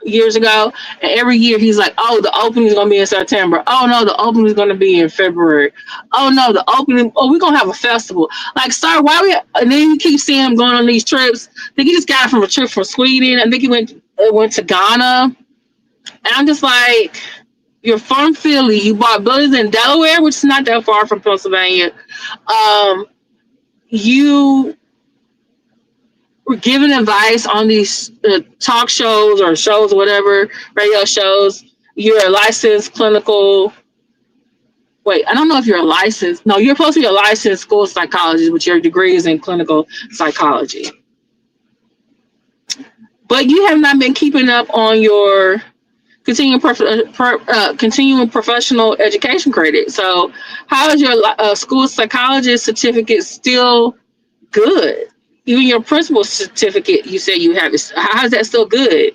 S1: years ago? And every year he's like, oh, the opening is going to be in September. Oh, no, the opening is going to be in February. Oh, no, the opening, we're going to have a festival. Like, sir, and then you keep seeing him going on these trips. I think he just got from a trip from Sweden. I think he went to Ghana. And I'm just like, you're from Philly. You bought buildings in Delaware, which is not that far from Pennsylvania. You were giving advice on these talk shows or shows, whatever, radio shows. You're a licensed clinical. Wait, I don't know if you're a licensed. No, you're supposed to be a licensed school psychologist with your degree is in clinical psychology. But you have not been keeping up on your continuing professional education credit. So how is your school psychologist certificate still good? Even your principal certificate, you said you have it. How is that still good?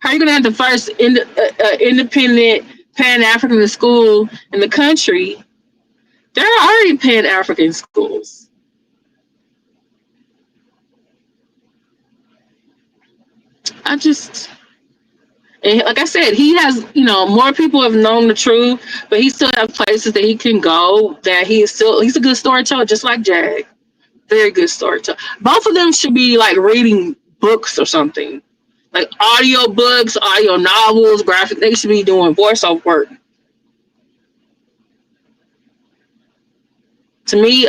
S1: How are you going to have the first independent Pan-African school in the country? There are already Pan-African schools. And like I said, he has, more people have known the truth, but he still has places that he can go that he's a good storyteller, just like Jag. Very good storyteller. Both of them should be like reading books or something, like audio books, audio novels, graphic. They should be doing voiceover work. To me,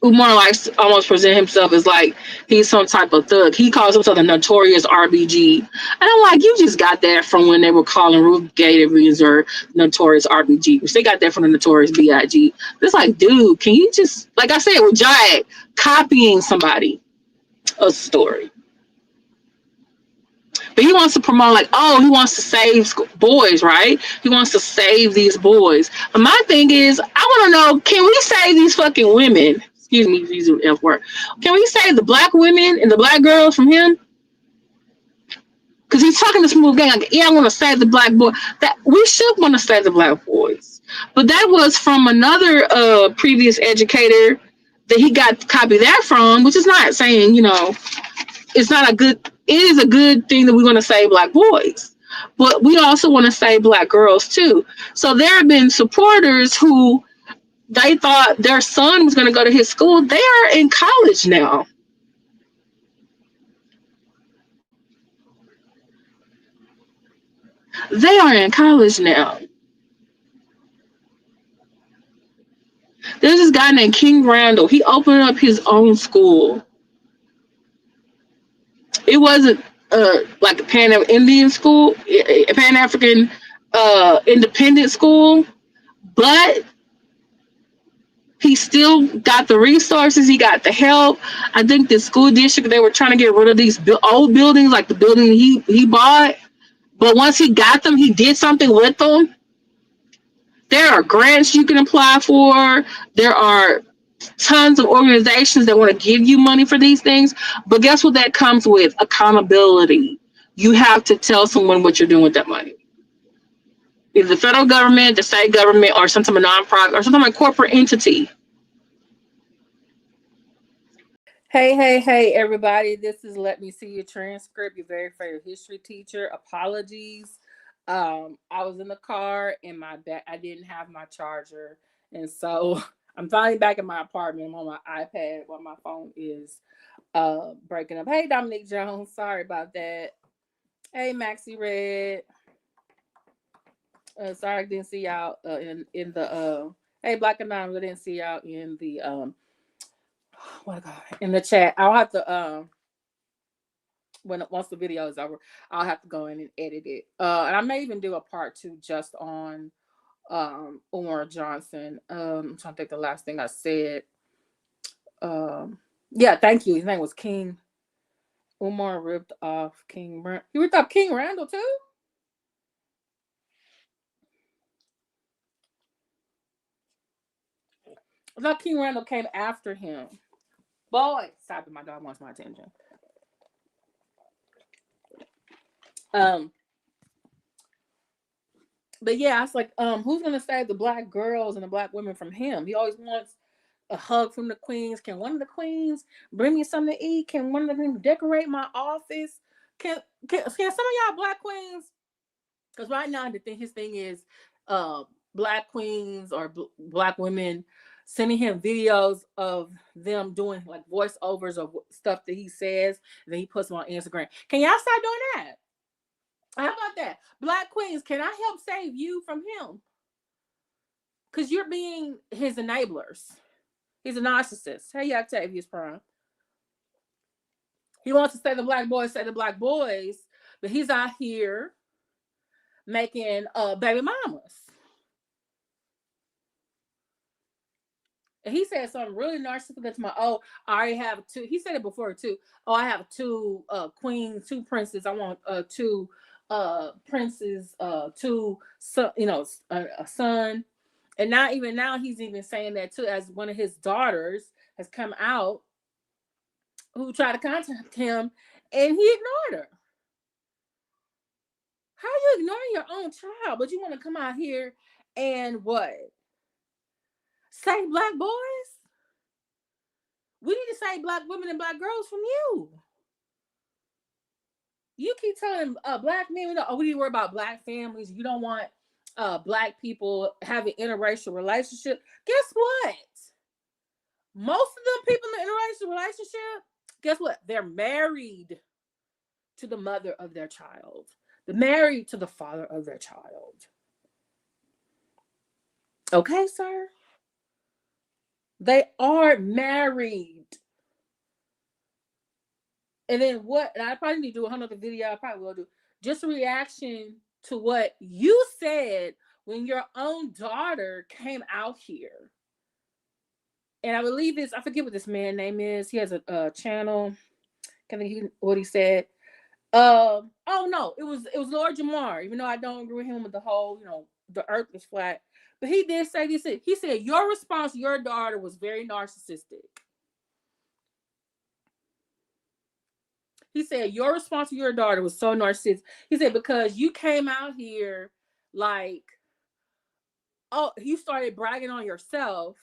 S1: Umar likes to almost present himself as like he's some type of thug. He calls himself the notorious RBG. And I'm like, you just got that from when they were calling Ruth Gator or notorious RBG, which they got that from the notorious BIG. It's like, dude, can you just, like I said with Jayek, copying somebody a story. But he wants to promote like, oh, he wants to save boys, right? He wants to save these boys. But my thing is, I want to know, can we save these fucking women? Excuse me, using the F word. Can we save the black women and the black girls from him? Because he's talking to Smooth Gang like, yeah, I want to save the black boy. That we should want to save the black boys. But that was from another previous educator that he got copied that from, which is not saying, it's not a good. It is a good thing that we're going to save black boys, but we also want to save black girls too. So there have been supporters who they thought their son was going to go to his school. They are in college now. They are in college now. There's this guy named King Randall. He opened up his own school. It wasn't like a Pan Indian school, a Pan African independent school, but he still got the resources. He got the help. I think the school district, they were trying to get rid of these old buildings, like the building he bought. But once he got them, he did something with them. There are grants you can apply for. There are tons of organizations that want to give you money for these things. But guess what that comes with? Accountability. You have to tell someone what you're doing with that money. Either the federal government, the state government, or some type of nonprofit, or some type of corporate entity.
S2: Hey, everybody. This is Let Me See Your Transcript, your very favorite history teacher. Apologies. I was in the car and I didn't have my charger. And so I'm finally back in my apartment. I'm on my iPad while my phone is breaking up. Hey, Dominique Jones. Sorry about that. Hey, Maxie Red. Sorry I didn't see y'all in the hey, Black Anonymous. I didn't see y'all in the what God, in the chat. I'll have to once the video is over, I'll have to go in and edit it. And I may even do a part 2 just on Umar Johnson. I'm trying to think the last thing I said. Yeah, thank you. His name was King. Umar ripped off King. He ripped off King Randall too. I thought King Randall came after him. Boy, stop it! My dog wants my attention. But yeah, it's like, who's gonna save the black girls and the black women from him? He always wants a hug from the queens. Can one of the queens bring me something to eat? Can one of the queens decorate my office? Can some of y'all black queens? Because right now his thing is black queens or black women sending him videos of them doing like voiceovers of stuff that he says, and then he puts them on Instagram. Can y'all start doing that? How about that? Black queens, can I help save you from him? Because you're being his enablers. He's a narcissist. Hey, Octavius Prime. He wants to say the black boys, but he's out here making baby mamas. And he said something really narcissistic to my, I already have 2. He said it before too. I have 2 queens, 2 princes. I want 2 princes, 2 son, a son. And now he's even saying that too, as one of his daughters has come out who tried to contact him and he ignored her. How are you ignoring your own child, but you want to come out here and what? Save black boys? We need to save black women and black girls from you. You keep telling black men, we need to worry about black families. You don't want black people having interracial relationship. Guess what? Most of the people in the interracial relationship, guess what? They're married to the mother of their child. They're married to the father of their child. Okay, sir? They are married. And then what? And I probably need to do a whole other video. I probably will do just a reaction to what you said when your own daughter came out here. And I believe I forget what this man's name is. He has a channel. Can't think what he said. Oh no, it was Lord Jamar. Even though I don't agree with him with the whole, the earth is flat. But he did say this. He said your response to your daughter was very narcissistic. He said your response to your daughter was so narcissistic. He said because you came out here like, you started bragging on yourself,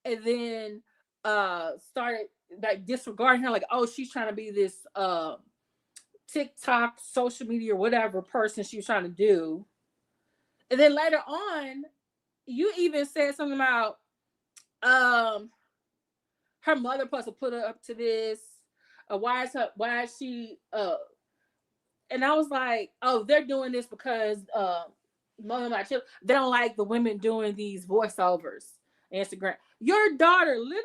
S2: and then started like disregarding her, like, she's trying to be this TikTok, social media, or whatever person she was trying to do. And then later on, you even said something about her mother supposed to put her up to this. Why is she and I was like, they're doing this because mother of my children, they don't like the women doing these voiceovers. Instagram. Your daughter literally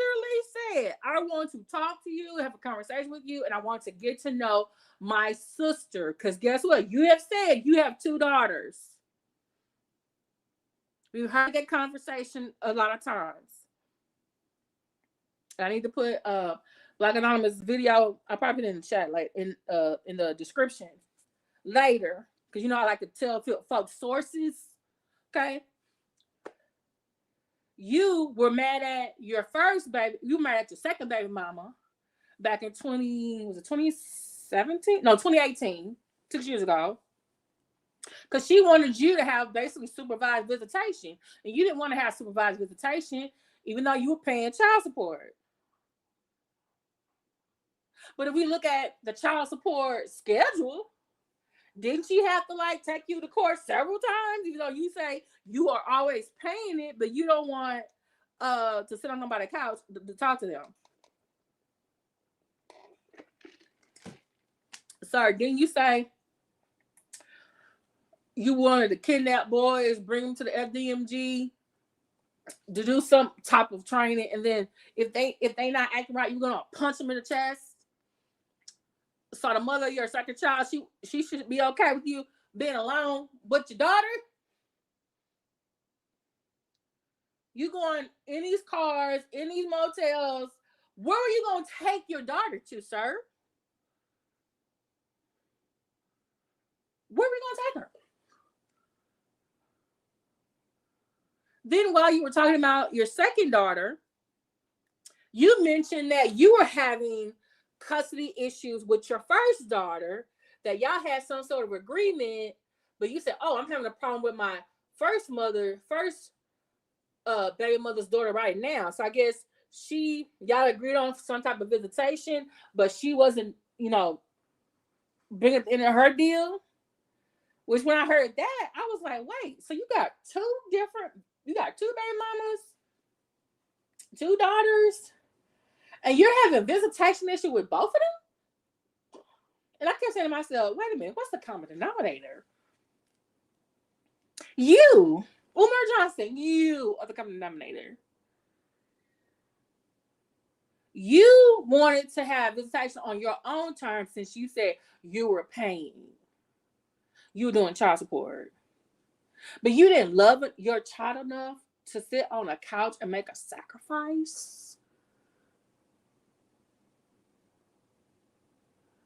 S2: said, I want to talk to you, have a conversation with you, and I want to get to know my sister. Because guess what? You have said you have 2 daughters. We've heard that conversation a lot of times. I need to put Black Anonymous video. I'll probably put it in the chat, like in the description later. Because you know I like to tell folks sources. Okay. You were mad at your first baby. You were mad at your second baby mama back in 2017? No, 2018, 6 years ago. Because she wanted you to have basically supervised visitation. And you didn't want to have supervised visitation, even though you were paying child support. But if we look at the child support schedule, didn't she have to like take you to court several times? Even though you say you are always paying it, but you don't want to sit on nobody's couch to talk to them. Sorry, didn't you say you wanted to kidnap boys, bring them to the FDMG to do some type of training, and then if they not acting right, you're gonna punch them in the chest? So the mother of your second child, she should be okay with you being alone with your daughter? You going in these cars, in these motels. Where are you going to take your daughter to, sir? Where are we going to take her? Then while you were talking about your second daughter, you mentioned that you were having custody issues with your first daughter, that y'all had some sort of agreement, but you said, oh, I'm having a problem with my first baby mother's daughter right now. So I guess y'all agreed on some type of visitation, but she wasn't, bringing it into her deal. Which when I heard that, I was like, wait, so you got 2 baby mamas, 2 daughters, and you're having visitation issue with both of them? And I kept saying to myself, wait a minute, what's the common denominator? You, Umar Johnson, you are the common denominator. You wanted to have visitation on your own terms since you said you were paying. You were doing child support. But you didn't love your child enough to sit on a couch and make a sacrifice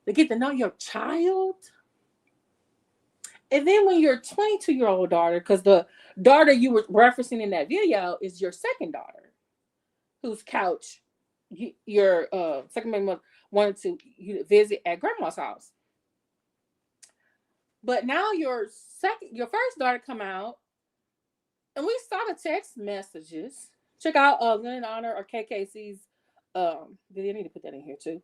S2: to get to know your child. And then when your 22-year-old daughter, because the daughter you were referencing in that video is your second daughter, whose couch your second mother wanted to visit at grandma's house. But now your first daughter come out, and we saw the text messages. Check out Lynn Honor or KKC's. Did you need to put that in here too?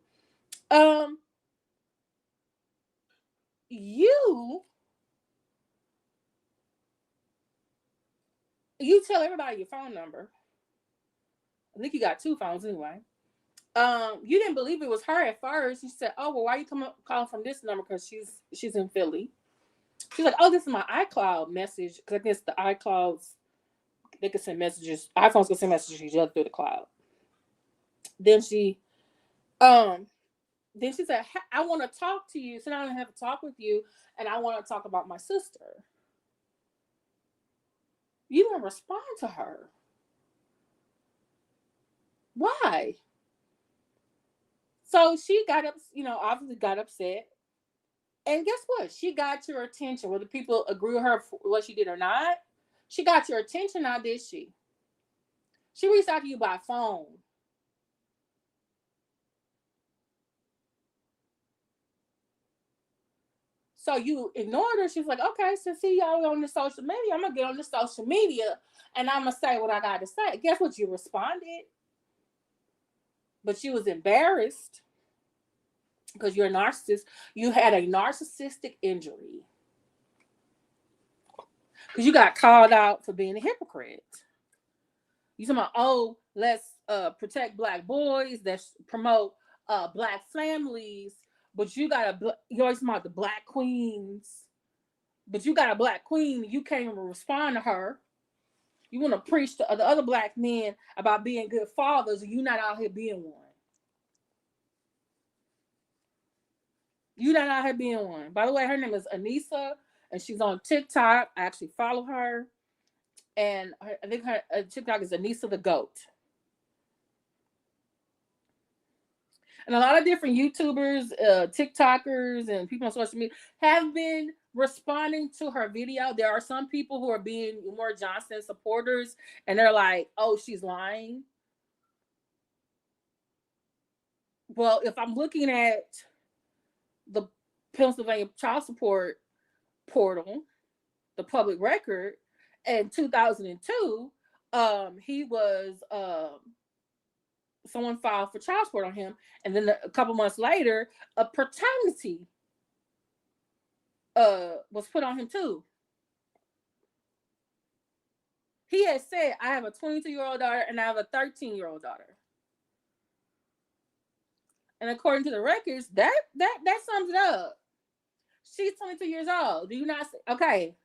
S2: You tell everybody your phone number. I think you got 2 phones anyway. You didn't believe it was her at first. You said, "Oh, well, why are you calling from this number?" Because she's in Philly. She's like, "Oh, this is my iCloud message." Because I guess the iClouds, they can send messages. iPhones can send messages to each other through the cloud. Then she said, "I want to talk to you. So now I have to talk with you, and I want to talk about my sister." You didn't respond to her. Why? So she obviously got upset. And guess what? She got your attention. Whether people agree with her for what she did or not, she got your attention now, did she? She reached out to you by phone. So you ignored her. She was like, okay, so see y'all on the social media. I'm going to get on the social media and I'm going to say what I got to say. Guess what? You responded. But you was embarrassed because you're a narcissist. You had a narcissistic injury. Because you got called out for being a hypocrite. You talking about, oh, let's protect Black boys, let's promote Black families, but you always talking about the Black queens. But you got a Black queen, you can't even respond to her. You want to preach to the other black men about being good fathers, and you're not out here being one. You're not out here being one. By the way, her name is Anissa, and she's on TikTok. I actually follow her, and I think her TikTok is Anissa the Goat. And a lot of different YouTubers, TikTokers, and people on social media have been responding to her video. There are some people who are being more Johnson supporters, and they're like, "Oh, she's lying." Well, if I'm looking at the Pennsylvania child support portal, the public record, in 2002, he was someone filed for child support on him, and then a couple months later, a paternity was put on him too. He had said, "I have a 22-year-old daughter and I have a 13-year-old daughter." And according to the records, that sums it up. She's 22 years old. Do you not say, okay?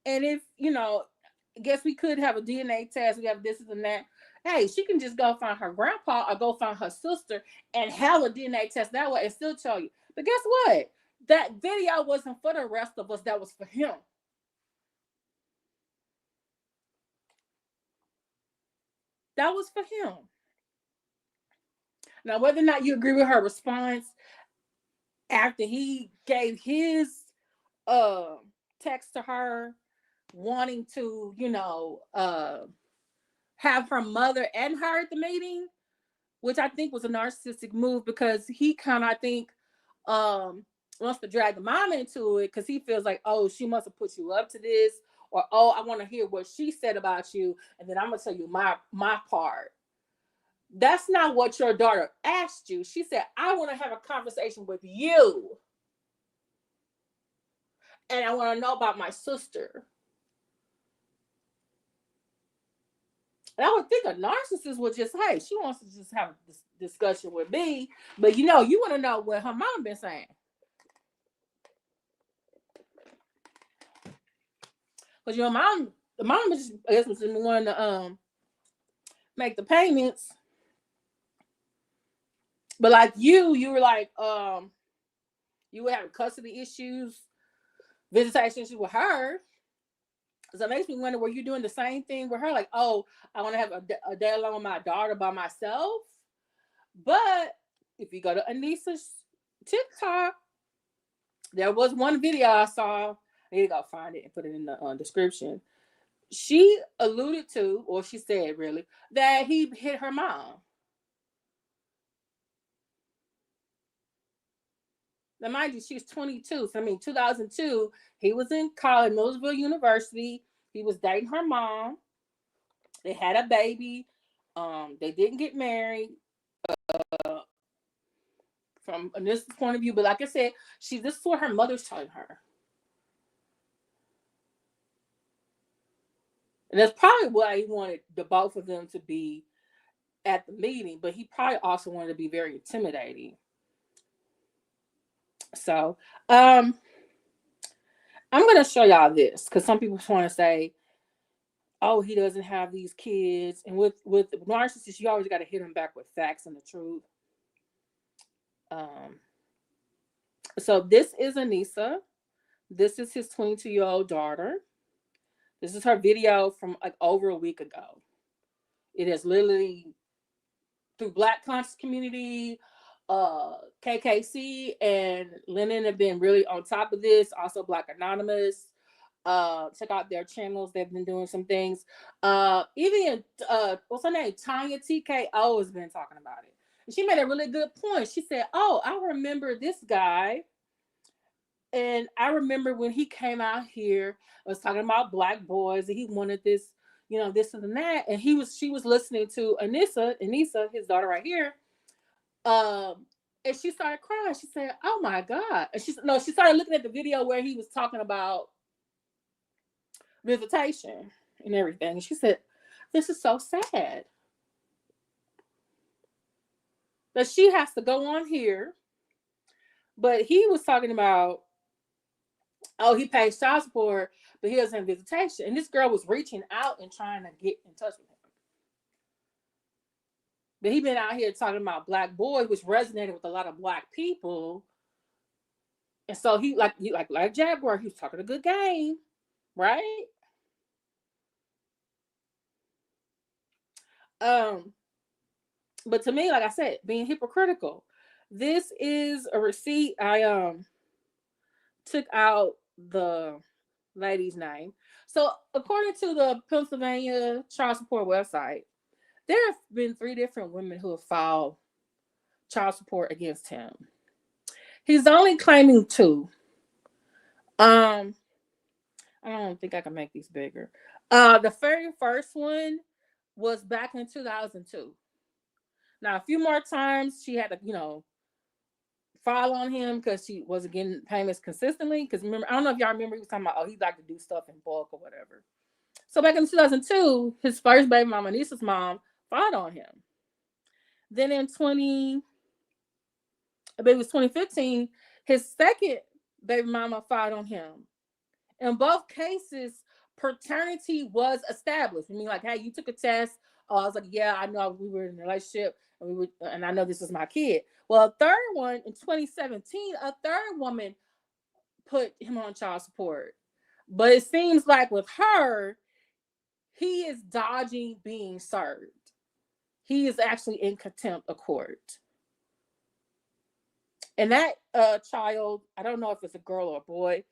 S2: And if, I guess we could have a DNA test, we have this and that. Hey, she can just go find her grandpa or go find her sister and have a DNA test that way and still tell you. But guess what? That video wasn't for the rest of us. That was for him. That was for him. Now, whether or not you agree with her response after he gave his text to her, wanting to, have her mother and her at the meeting, which I think was a narcissistic move, because he kind of, I think, wants to drag the mom into it because he feels like, oh, she must have put you up to this, or oh, I want to hear what she said about you, and then I'm gonna tell you my part. That's not what your daughter asked you. She said, I want to have a conversation with you, and I want to know about my sister. And I would think a narcissist would just, hey, she wants to just have this discussion with me, but you want to know what her mom been saying. Because the mom was, I guess, was the one to make the payments. But like you were like, you were having custody issues, visitation issues with her. So it makes me wonder, were you doing the same thing with her? Like, oh, I want to have a day alone with my daughter by myself. But if you go to Anissa's TikTok, there was one video I saw. I need to go find it and put it in the description. She alluded to, or she said really, that he hit her mom. Now, mind you, she's 22. So, 2002, he was in college, Millersville University. He was dating her mom. They had a baby. They didn't get married. From this point of view, but like I said, this is what her mother's telling her. And that's probably why he wanted the both of them to be at the meeting, but he probably also wanted to be very intimidating. So, I'm going to show y'all this, because some people want to say, oh, he doesn't have these kids. And with narcissists, you always got to hit them back with facts and the truth. So this is Anissa. This is his 22-year-old daughter. This is her video from like over a week ago. It has literally, through Black conscious community, KKC and Lennon have been really on top of this. Also Black Anonymous. Check out their channels. They've been doing some things. Even what's her name? Tanya TKO has been talking about it. And she made a really good point. She said, oh, I remember this guy. And I remember when he came out here, I was talking about Black boys, and he wanted this, this and that. And she was listening to Anissa, his daughter right here. And she started crying. She said, oh my God. And she started looking at the video where he was talking about visitation and everything. And she said, this is so sad that she has to go on here. But he was talking about, oh, he pays child support, but he was in visitation. And this girl was reaching out and trying to get in touch with him. But he been out here talking about black boys, which resonated with a lot of black people. And so he like Jaguar, he was talking a good game, right? But to me, like I said, being hypocritical. This is a receipt. I took out the lady's name. So according to the Pennsylvania child support website, there have been 3 different women who have filed child support against him. He's only claiming 2. I don't think I can make these bigger. The very first one was back in 2002. Now, a few more times she had to, file on him because she wasn't getting payments consistently. Because remember, I don't know if y'all remember, he was talking about, he liked to do stuff in bulk or whatever. So back in 2002, his first baby mama, Anissa's mom, filed on him. Then in 2015, his second baby mama filed on him. In both cases, paternity was established. I mean, like, hey, you took a test. Oh, I was like, yeah, I know we were in a relationship, and I know this is my kid. Well, a third one in 2017, a third woman put him on child support. But it seems like with her, he is dodging being served. He is actually in contempt of court. And that child, I don't know if it's a girl or a boy,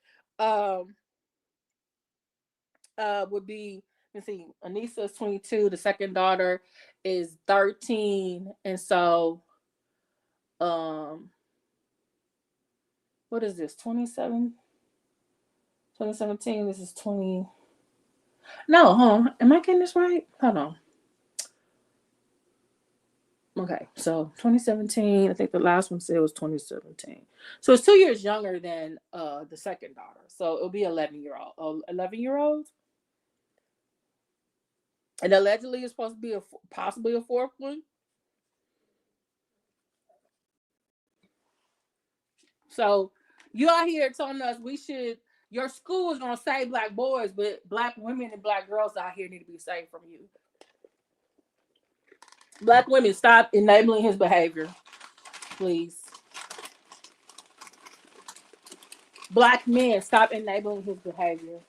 S2: would be, let's see, Anissa is 22, the second daughter is 13, and so what is this, 2017, this is 20, no, am I getting this right? Hold on. Okay, so 2017, I think the last one said it was 2017. So it's 2 years younger than the second daughter. So it'll be 11-year-old. And allegedly it's supposed to be possibly a fourth one. So you out here telling us your school is gonna save black boys, but black women and black girls out here need to be saved from you. Black women, stop enabling his behavior, please. Black men, stop enabling his behavior.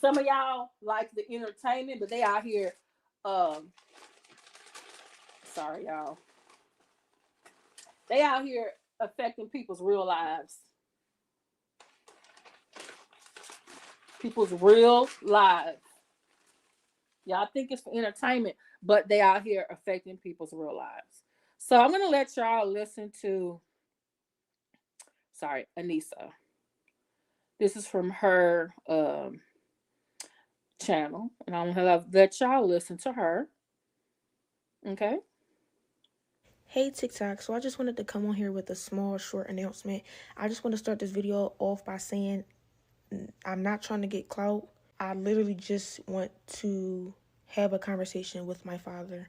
S2: Some of y'all like the entertainment, but they out here, sorry y'all, they out here affecting people's real lives. People's real lives. Y'all think it's for entertainment, but they out here affecting people's real lives. So I'm gonna let y'all listen to, Anissa. This is from her channel, and I'm gonna let y'all listen to her. Okay.
S3: Hey TikTok, so I just wanted to come on here with a small short announcement. I just want to start this video off by saying I'm not trying to get clout. I literally just want to have a conversation with my father.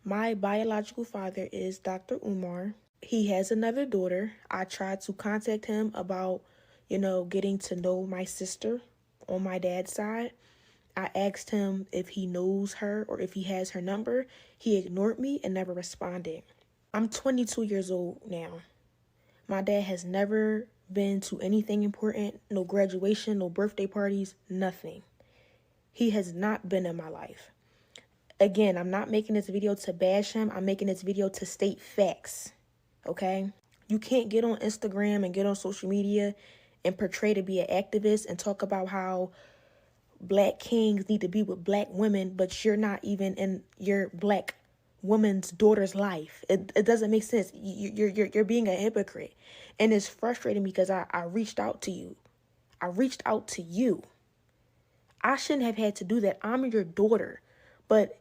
S3: My biological father is Dr. Umar. He has another daughter. I tried to contact him about, getting to know my sister on my dad's side. I asked him if he knows her or if he has her number. He ignored me and never responded. I'm 22 years old now. My dad has never been to anything important, no graduation, no birthday parties, nothing. He has not been in my life. Again, I'm not making this video to bash him. I'm making this video to state facts, okay? You can't get on Instagram and get on social media and portray to be an activist and talk about how black kings need to be with black women, but you're not even in your black woman's daughter's life. It doesn't make sense. You're being a hypocrite. And it's frustrating because I reached out to you. I reached out to you. I shouldn't have had to do that. I'm your daughter. But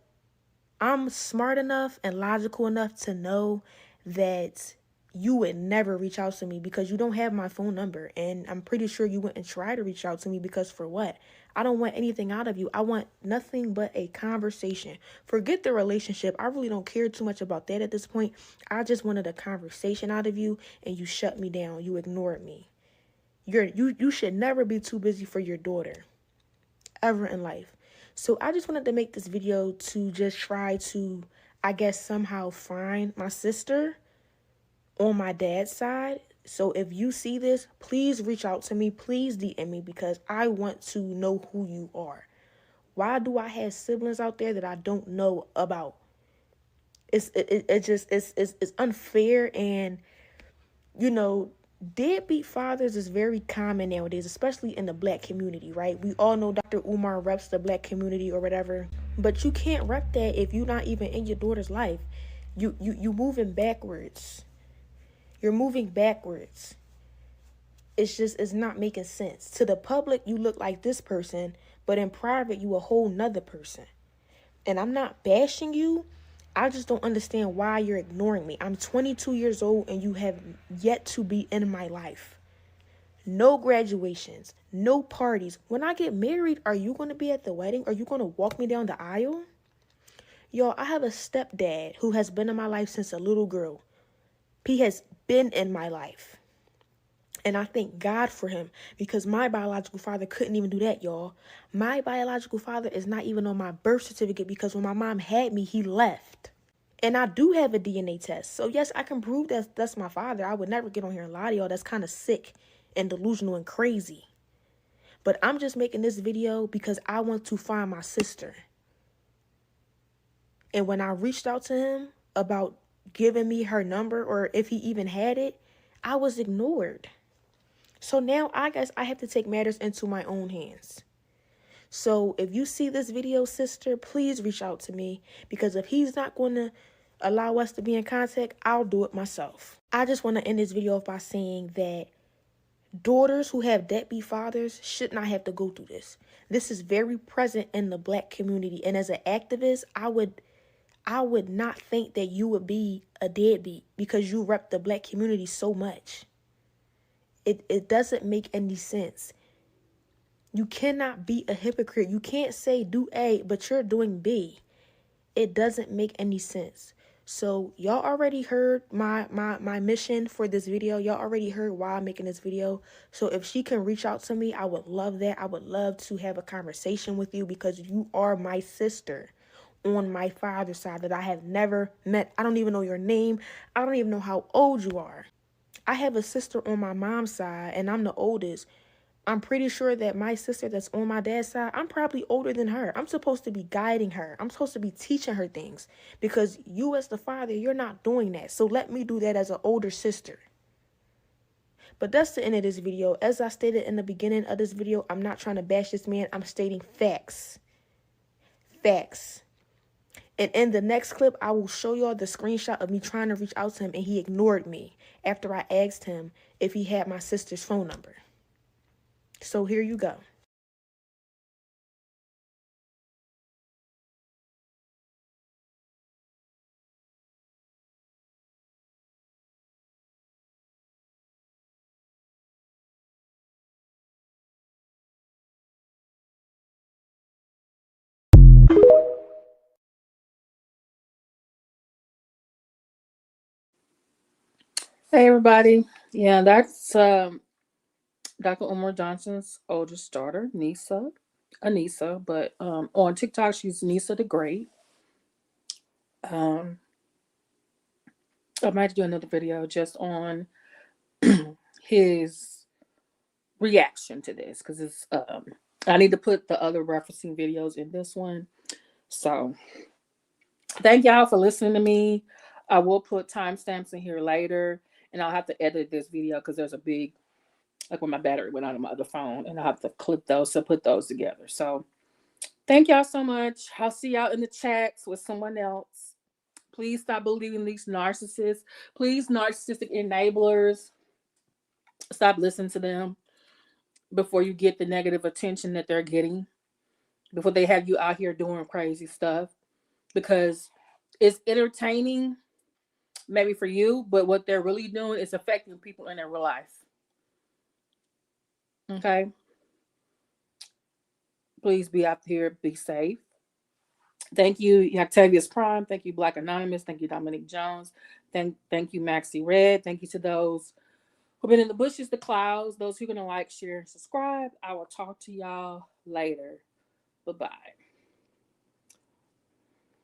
S3: I'm smart enough and logical enough to know that you would never reach out to me because you don't have my phone number. And I'm pretty sure you wouldn't try to reach out to me because for what? I don't want anything out of you. I want nothing but a conversation. Forget the relationship. I really don't care too much about that at this point. I just wanted a conversation out of you, and you shut me down. You ignored me. You should never be too busy for your daughter ever in life. So I just wanted to make this video to just try to, I guess, somehow find my sister on my dad's side. So if you see this, please reach out to me. Please DM me because I want to know who you are. Why do I have siblings out there that I don't know about? It's unfair. And you know, deadbeat fathers is very common nowadays, especially in the black community, right? We all know Dr. Umar reps the black community or whatever, but you can't rep that if you're not even in your daughter's life. You moving backwards. You're moving backwards. It's not making sense. To the public, you look like this person, but in private, you a whole nother person. And I'm not bashing you. I just don't understand why you're ignoring me. I'm 22 years old and you have yet to be in my life. No graduations, no parties. When I get married, are you going to be at the wedding? Are you going to walk me down the aisle? Y'all, I have a stepdad who has been in my life since a little girl. He has been in my life. And I thank God for him because my biological father couldn't even do that, y'all. My biological father is not even on my birth certificate because when my mom had me, he left. And I do have a DNA test. So, yes, I can prove that that's my father. I would never get on here and lie to y'all. That's kind of sick and delusional and crazy. But I'm just making this video because I want to find my sister. And when I reached out to him about giving me her number or if he even had it, I was ignored. So now I guess I have to take matters into my own hands. So if you see this video, sister, please reach out to me because if he's not going to allow us to be in contact, I'll do it myself. I just want to end this video off by saying that daughters who have deadbeat fathers should not have to go through this. This is very present in the black community. And as an activist, I would not think that you would be a deadbeat because you rep the black community so much. It doesn't make any sense. You cannot be a hypocrite. You can't say do A, but you're doing B. It doesn't make any sense. So y'all already heard my mission for this video. Y'all already heard why I'm making this video. So if she can reach out to me, I would love that. I would love to have a conversation with you because you are my sister on my father's side that I have never met. I don't even know your name. I don't even know how old you are. I have a sister on my mom's side and I'm the oldest. I'm pretty sure that my sister that's on my dad's side, I'm probably older than her. I'm supposed to be guiding her. I'm supposed to be teaching her things because you as the father, you're not doing that. So let me do that as an older sister. But that's the end of this video. As I stated in the beginning of this video, I'm not trying to bash this man. I'm stating facts. Facts. And in the next clip, I will show y'all the screenshot of me trying to reach out to him and he ignored me after I asked him if he had my sister's phone number. So here you go.
S2: Hey everybody. Yeah, that's Dr. Umar Johnson's oldest daughter, Anissa, but on TikTok she's Nisa the Great. Um I might do another video just on his reaction to this because it's I need to put the other referencing videos in this one. So thank y'all for listening to me. I will put timestamps in here later and I'll have to edit this video because there's a big, like when my battery went out on my other phone and I'll have to clip those to put those together. So thank y'all so much. I'll see y'all in the chats with someone else. Please stop believing these narcissists. Please, narcissistic enablers, stop listening to them before you get the negative attention that they're getting, before they have you out here doing crazy stuff, because it's entertaining maybe for you, but what they're really doing is affecting people in their real life. Okay. Please be out here, be safe. Thank you, Octavius Prime. Thank you, Black Anonymous. Thank you, Dominique Jones. Thank you, Maxie Red. Thank you to those who've been in the bushes, the clouds, those who are going to like, share, and subscribe. I will talk to y'all later. Bye-bye.